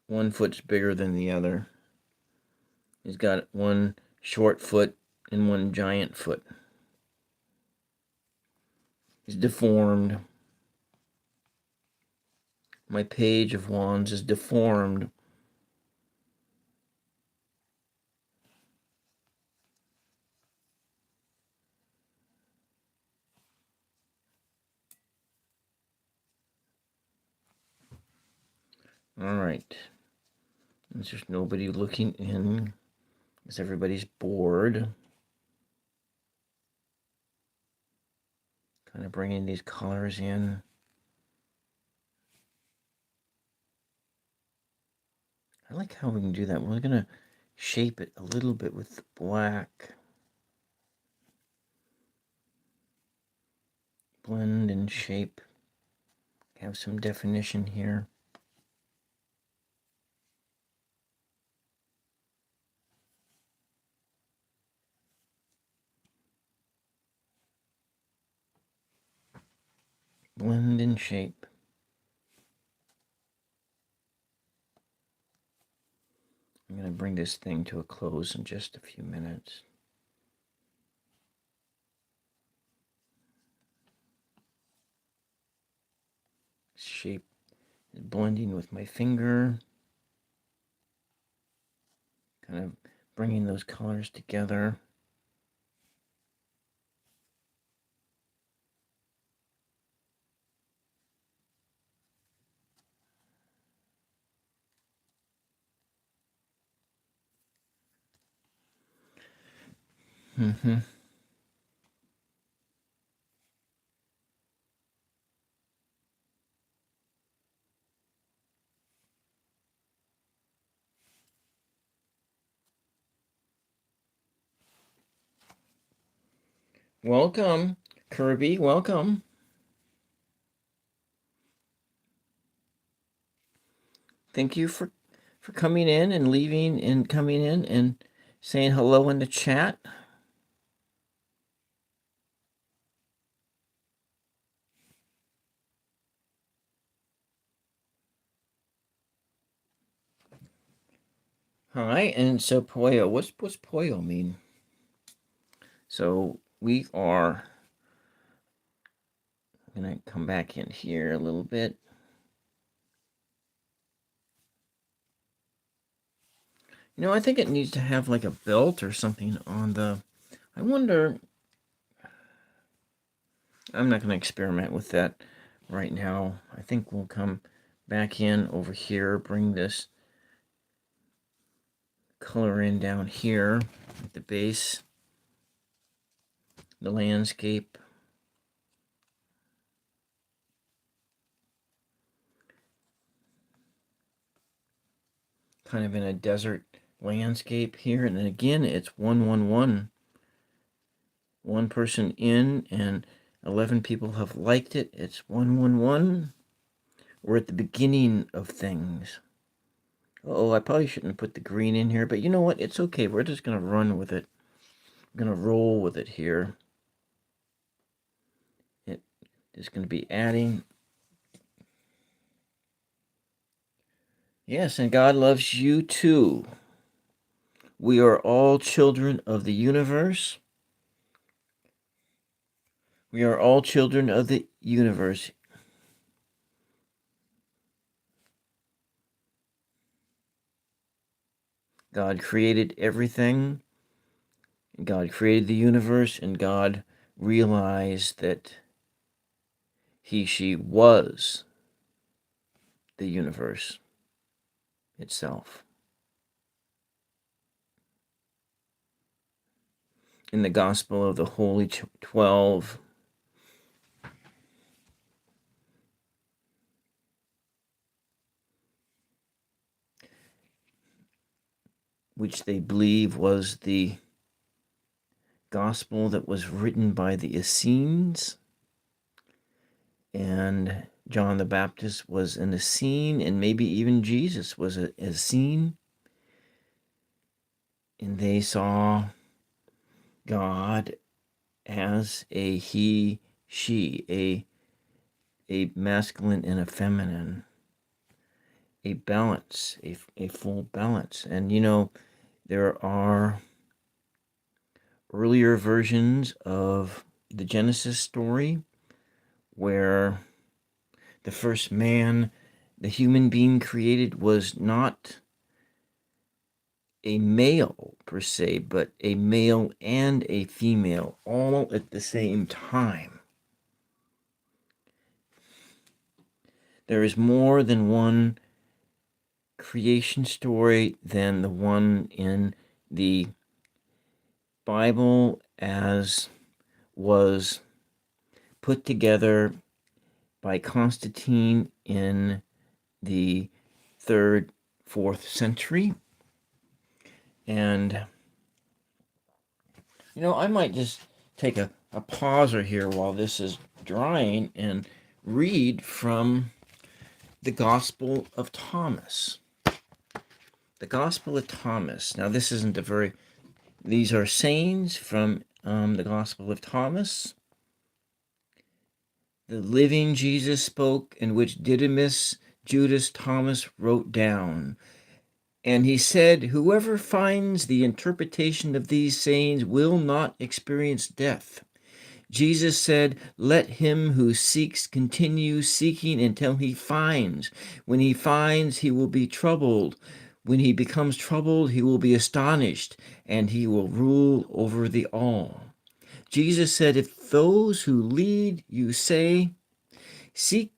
One foot's bigger than the other. He's got one short foot and one giant foot. He's deformed. My page of wands is deformed. All right. There's just nobody looking in because everybody's bored. Kind of bringing these colors in. I like how we can do that. We're going to shape it a little bit with the black. Blend and shape. Have some definition here. Blend and shape. I'm going to bring this thing to a close in just a few minutes. Shape is blending with my finger. Kind of bringing those colors together. Welcome, Kirby. Welcome. Thank you for for coming in and leaving and coming in and saying hello in the chat. Hi, and so Poyo, what's Poyo mean? So we are gonna come back in here a little bit. You know, I think it needs to have like a belt or something on the, I wonder, I'm not gonna experiment with that right now. I think we'll come back in over here, bring this color in down here at the base, the landscape. Kind of in a desert landscape here, and then again it's 111. One person in and 11 people have liked it. It's 111. We're at the beginning of things. Oh, I probably shouldn't have put the green in here, but you know what? It's okay. We're just gonna run with it. I'm gonna roll with it here. It is gonna be adding. Yes, and God loves you too. We are all children of the universe. We are all children of the universe. God created everything. God created the universe, and God realized that she was the universe itself. In the Gospel of the Holy 12, which they believe was the gospel that was written by the Essenes, and John the Baptist was an Essene, and maybe even Jesus was an Essene, and they saw God as a he, she, a masculine and a feminine, a balance, a full balance. And you know, there are earlier versions of the Genesis story where the first man, the human being created, was not a male per se, but a male and a female all at the same time. There is more than one creation story than the one in the Bible as was put together by Constantine in the 3rd, 4th century. And, you know, I might just take a pauser here while this is drying and read from the Gospel of Thomas. The Gospel of Thomas. Now, this isn't a very... These are sayings from the Gospel of Thomas. The living Jesus spoke, in which Didymus, Judas, Thomas wrote down. And he said, whoever finds the interpretation of these sayings will not experience death. Jesus said, let him who seeks continue seeking until he finds. When he finds, he will be troubled. When he becomes troubled, he will be astonished, and he will rule over the all. Jesus said, if those who lead you say, see,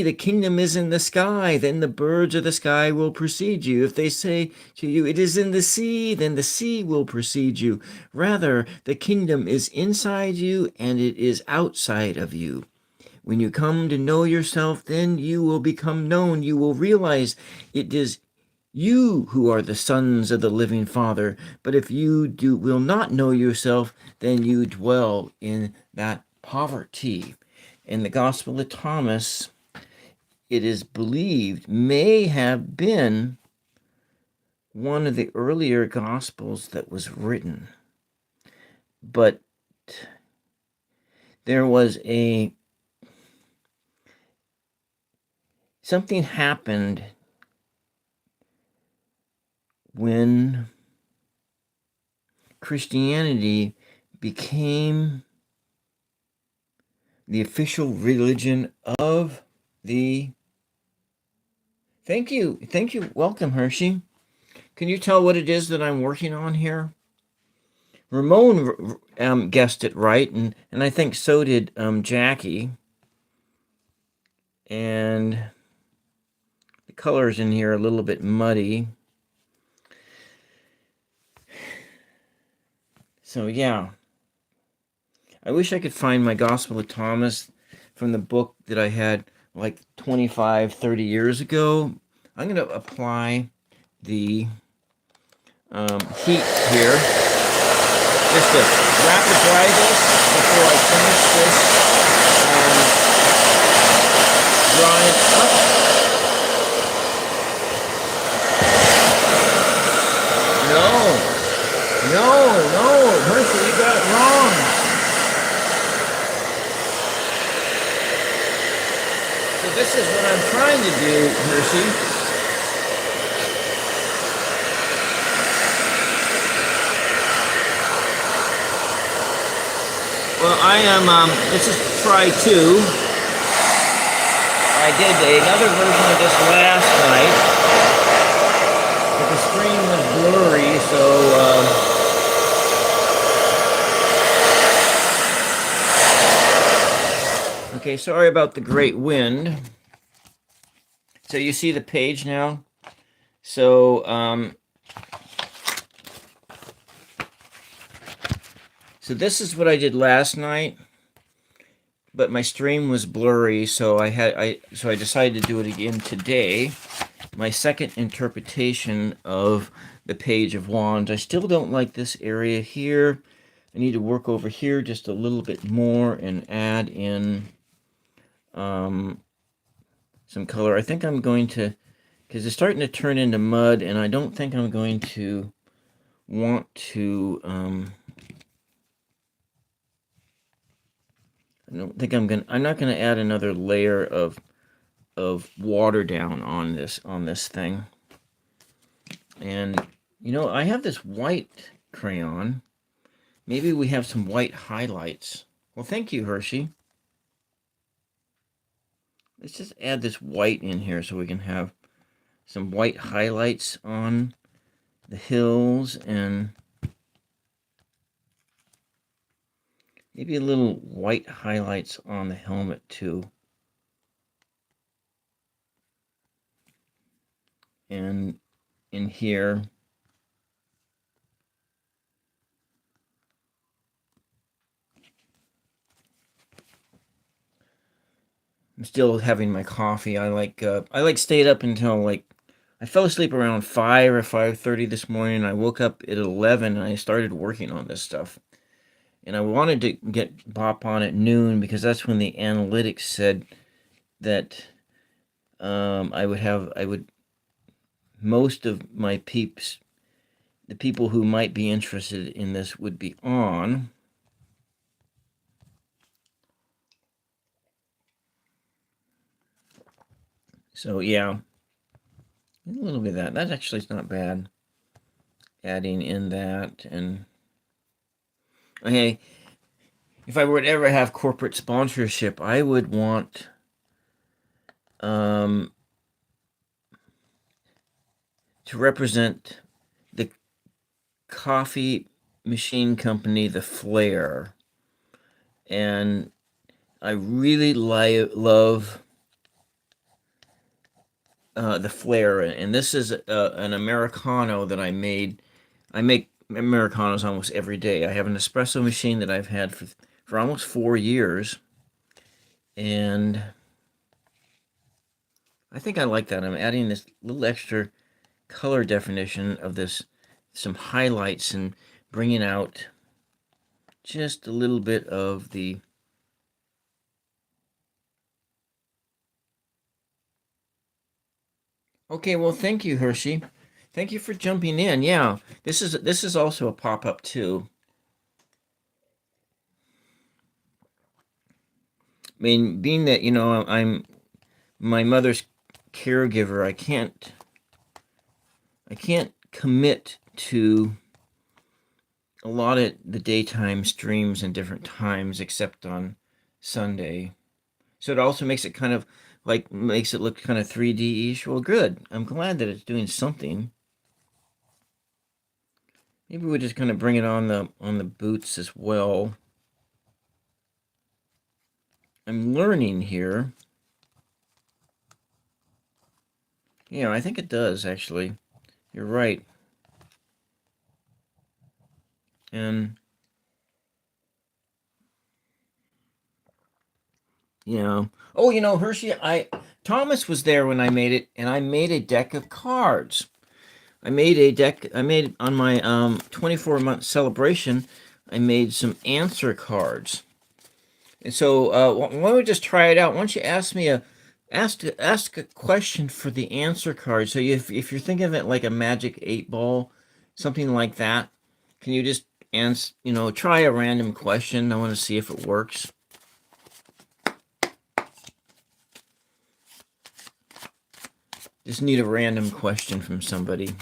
the kingdom is in the sky, then the birds of the sky will precede you. If they say to you, it is in the sea, then the sea will precede you. Rather, the kingdom is inside you, and it is outside of you. When you come to know yourself, then you will become known. You will realize it is you who are the sons of the living Father. But if you will not know yourself, then you dwell in that poverty. In the Gospel of Thomas, it is believed may have been one of the earlier Gospels that was written. But there was something happened when Christianity became the official religion of the... Thank you. Welcome, Hershey. Can you tell what it is that I'm working on here? Ramon guessed it right, and I think so did Jackie. And the colors in here are a little bit muddy. So yeah, I wish I could find my Gospel of Thomas from the book that I had like 25, 30 years ago. I'm going to apply the heat here just to rapid dry this before I finish this drying up. No, Hershey, you got it wrong. So this is what I'm trying to do, Hershey. Well, I am, this is try 2. I did another version of this last night, but the screen was blurry, so, okay, sorry about the great wind. So you see the page now? So, so this is what I did last night, but my stream was blurry, so I decided to do it again today. My second interpretation of the Page of Wands. I still don't like this area here. I need to work over here just a little bit more and add in some color. I think I'm going to, because it's starting to turn into mud, and I don't think I'm going to want to, I'm not going to add another layer of water down on this thing. And, you know, I have this white crayon. Maybe we have some white highlights. Well, thank you, Hershey. Let's just add this white in here so we can have some white highlights on the hills and maybe a little white highlights on the helmet too. And in here, I'm still having my coffee. I stayed up until I fell asleep around 5 or 5:30 this morning. I woke up at 11 and I started working on this stuff. And I wanted to get Bop on at noon because that's when the analytics said that most of my peeps, the people who might be interested in this, would be on. So yeah, a little bit of that. That actually is not bad. Adding in that, and okay, if I were to ever have corporate sponsorship, I would want to represent the coffee machine company, the Flair, and I really love the Flair, and this is an Americano that I made. I make Americanos almost every day. I have an espresso machine that I've had for almost 4 years, and I think I like that. I'm adding this little extra color definition of this, some highlights, and bringing out just a little bit of the Okay, well, thank you, Hershey. Thank you for jumping in. Yeah, this is also a pop-up too. I mean, being that, I'm my mother's caregiver, I can't commit to a lot of the daytime streams and different times except on Sunday. So it also makes it kind of like makes it look kind of 3D-ish. Well, good. I'm glad that it's doing something. Maybe we just kind of bring it on the boots as well. I'm learning here. Yeah, I think it does actually. You're right. And oh, Hershey, I Thomas was there when I made it, and I made a deck of cards. I made on my 24-month celebration, I made some answer cards. And so why don't we just try it out? Why don't you ask a question for the answer card? So if you're thinking of it like a magic 8 ball, something like that, can you just answer, try a random question? I want to see if it works. Just need a random question from somebody.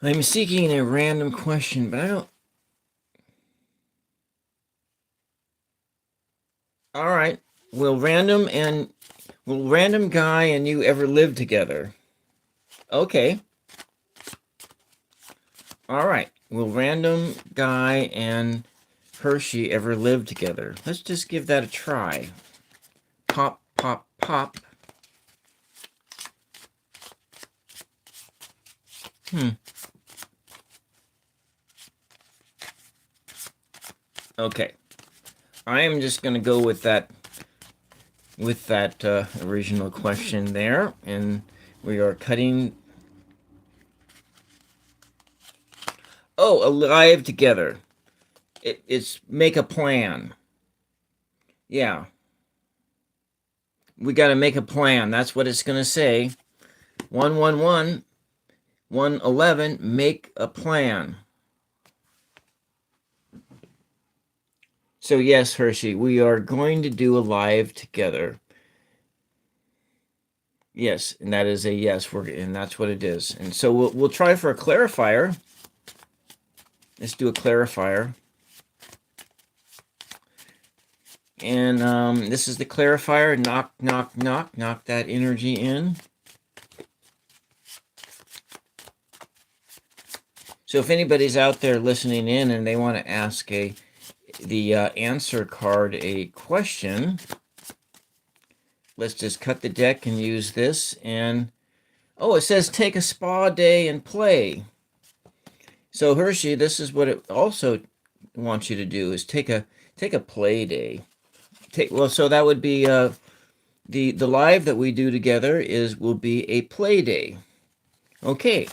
I'm seeking a random question, but I don't. All right. Will random guy and you ever live together? Okay. All right. Will random guy and Hershey ever live together? Let's just give that a try. Pop, pop, pop. Okay. I am just going to go with that original question there, and we are cutting. Oh, alive together. It's make a plan. Yeah. We got to make a plan. That's what it's going to say. 111, 111, make a plan. So yes, Hershey, we are going to do a live together. Yes, and that is a yes. And that's what it is. And so we'll try for a clarifier. Let's do a clarifier. And this is the clarifier. Knock, knock, knock. Knock that energy in. So if anybody's out there listening in and they want to ask the answer card a question, let's just cut the deck and use this. And oh, it says take a spa day and play. So Hershey, this is what it also wants you to do: is take a play day. So that would be the live that we do together will be a play day. Okay,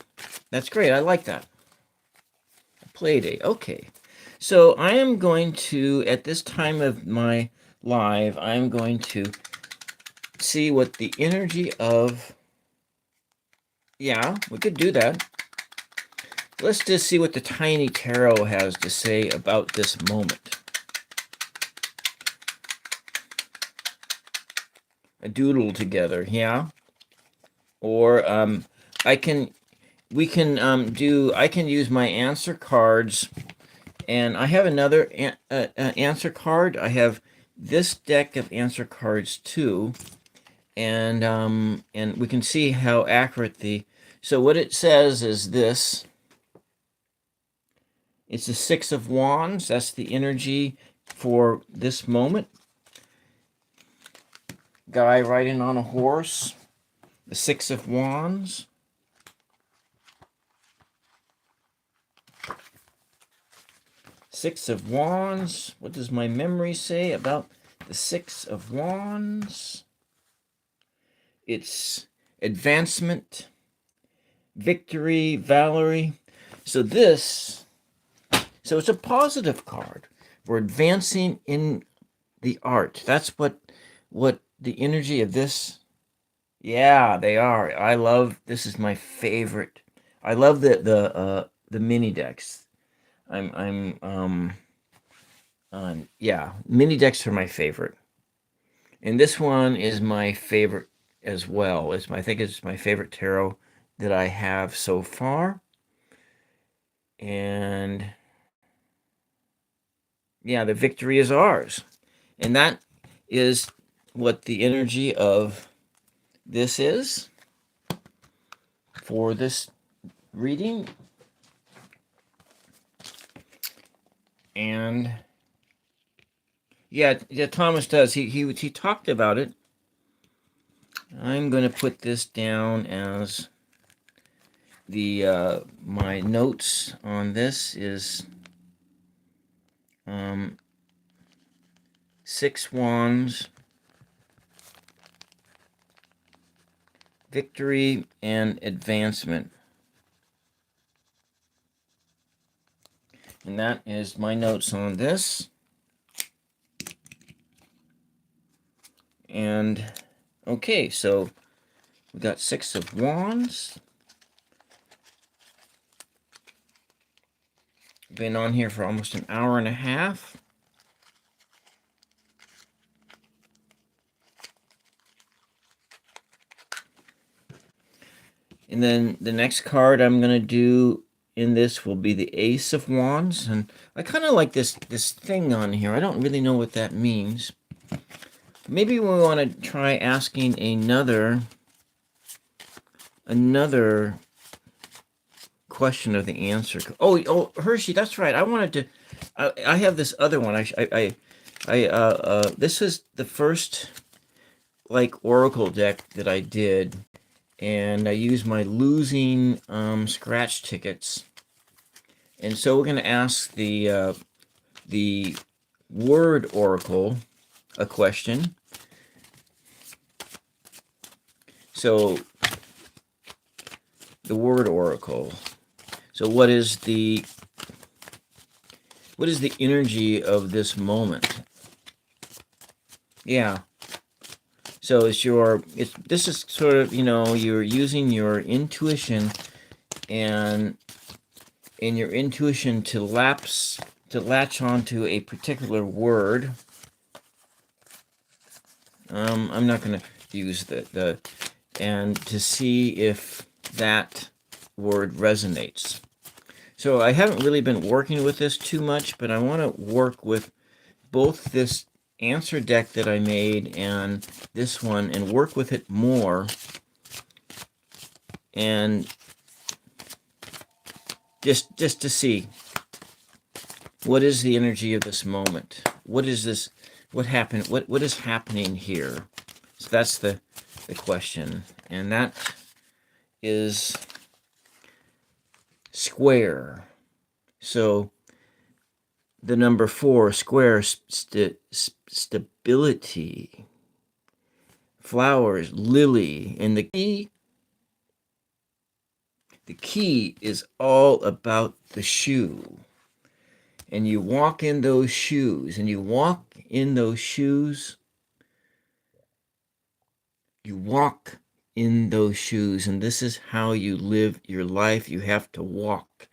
that's great. I like that. A play day. Okay. So I am going to, at this time of my live, I'm going to see what the energy of, yeah, we could do that. Let's just see what the Tiny Tarot has to say about this moment. A doodle together, yeah? Or I can use my answer cards, and I have another answer card. I have this deck of answer cards too, and we can see how accurate so what it says is this. It's the Six of Wands. That's the energy for this moment. Guy riding on a horse. The Six of Wands. Six of Wands. What does my memory say about the Six of Wands? It's advancement, victory, Valerie. So it's a positive card. We're advancing in the art. That's what the energy of this. Yeah, they are. I love, this is my favorite. I love the mini decks. Yeah, mini decks are my favorite. And this one is my favorite as well. I think it's my favorite tarot that I have so far. And yeah, the victory is ours. And that is what the energy of this is for this reading. And yeah, Thomas does. He talked about it. I'm going to put this down as the my notes on this is 6 wands, victory, and advancement. And that is my notes on this. And okay, so we got 6 of wands. Been on here for almost an hour and a half. And then the next card I'm going to do in this will be the Ace of Wands. And I kind of like this thing on here. I don't really know what that means. Maybe we want to try asking another question of the answer. Oh, Hershey, that's right. I wanted to. I have this other one. This is the first like oracle deck that I did, and I used my losing scratch tickets. And so we're going to ask the word oracle a question. So the word oracle. So what is the energy of this moment? Yeah. So this is sort of, you're using your intuition and your intuition to latch onto a particular word. I'm not going to use and to see if that word resonates. So I haven't really been working with this too much, but I want to work with both this answer deck that I made and this one and work with it more and just to see what is the energy of this moment. What is this? What happened? What is happening here? So that's the question, and that is square. So the number 4, square, stability, flowers, lily, and the key is all about the shoe. And you walk in those shoes, and you walk in those shoes. You walk in those shoes, and this is how you live your life. You have to walk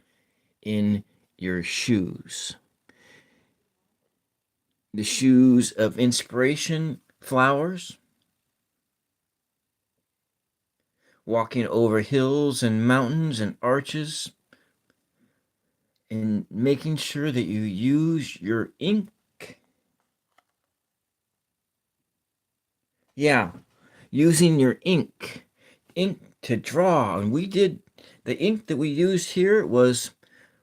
in your shoes. The shoes of inspiration, flowers, walking over hills and mountains and arches, and making sure that you use your ink. Yeah, using your ink to draw. And the ink that we used here was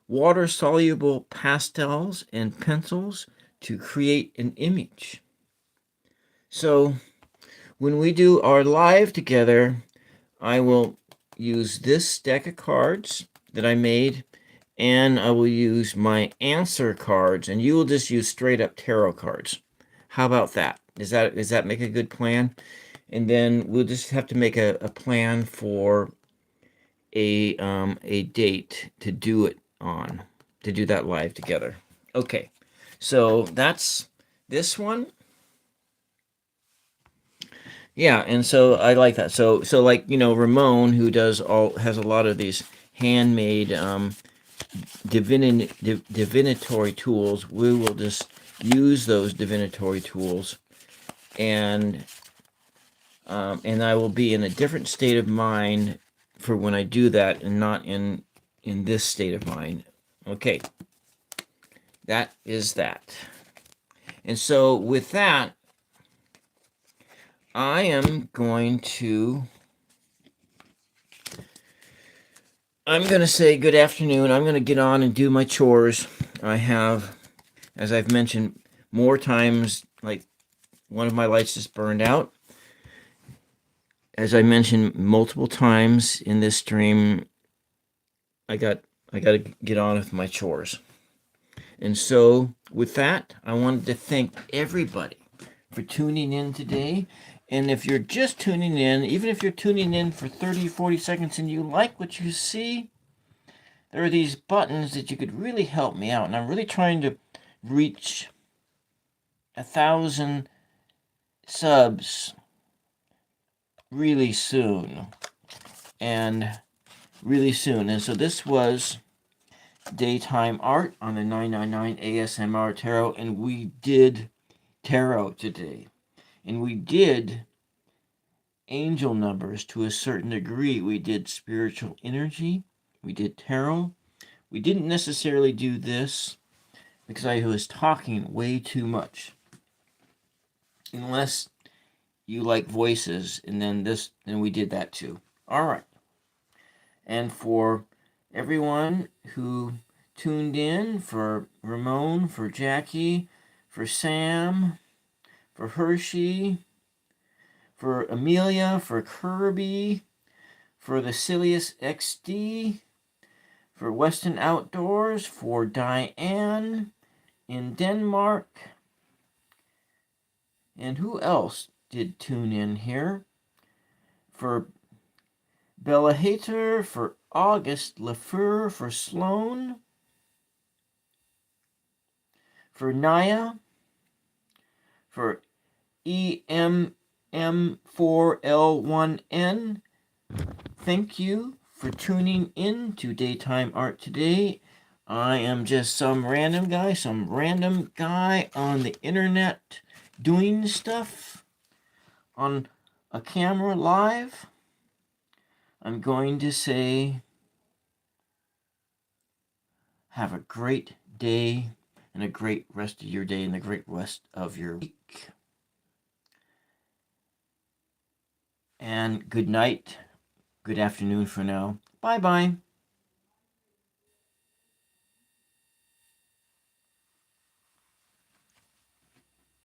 water-soluble pastels and pencils to create an image. So when we do our live together, I will use this deck of cards that I made, and I will use my answer cards, and you will just use straight up tarot cards. How about that? Does that make a good plan? And then we'll just have to make a plan for a date to do it on, to do that live together. Okay, so that's this one. Yeah, and so I like that. So like, you know, Ramon, who has a lot of these handmade divinatory tools, we will just use those divinatory tools, and I will be in a different state of mind for when I do that, and not in this state of mind. Okay, that is that. And so with that, I am going to say good afternoon. I'm going to get on and do my chores. I have, as I've mentioned more times, like one of my lights just burned out. As I mentioned multiple times in this stream, I got to get on with my chores. And so with that, I wanted to thank everybody for tuning in today. And if you're just tuning in, even if you're tuning in for 30, 40 seconds and you like what you see, there are these buttons that you could really help me out. And I'm really trying to reach 1,000 subs really soon. And so this was Daytime Art on the 999 ASMR Tarot, and we did tarot today. And we did angel numbers to a certain degree. We did spiritual energy. We did tarot. We didn't necessarily do this because I was talking way too much. Unless you like voices, and then we did that too. All right. And for everyone who tuned in, for Ramon, for Jackie, for Sam, for Hershey, for Amelia, for Kirby, for the Silius XD, for Weston Outdoors, for Diane in Denmark, and who else did tune in here? For Bella Hater, for August Lafleur, for Sloan, for Naya, for EMM4L1N. Thank you for tuning in to Daytime Art today. I am just some random guy on the internet doing stuff on a camera live. I'm going to say, have a great day and a great rest of your day and a great rest of your week. And good night, good afternoon for now. Bye-bye.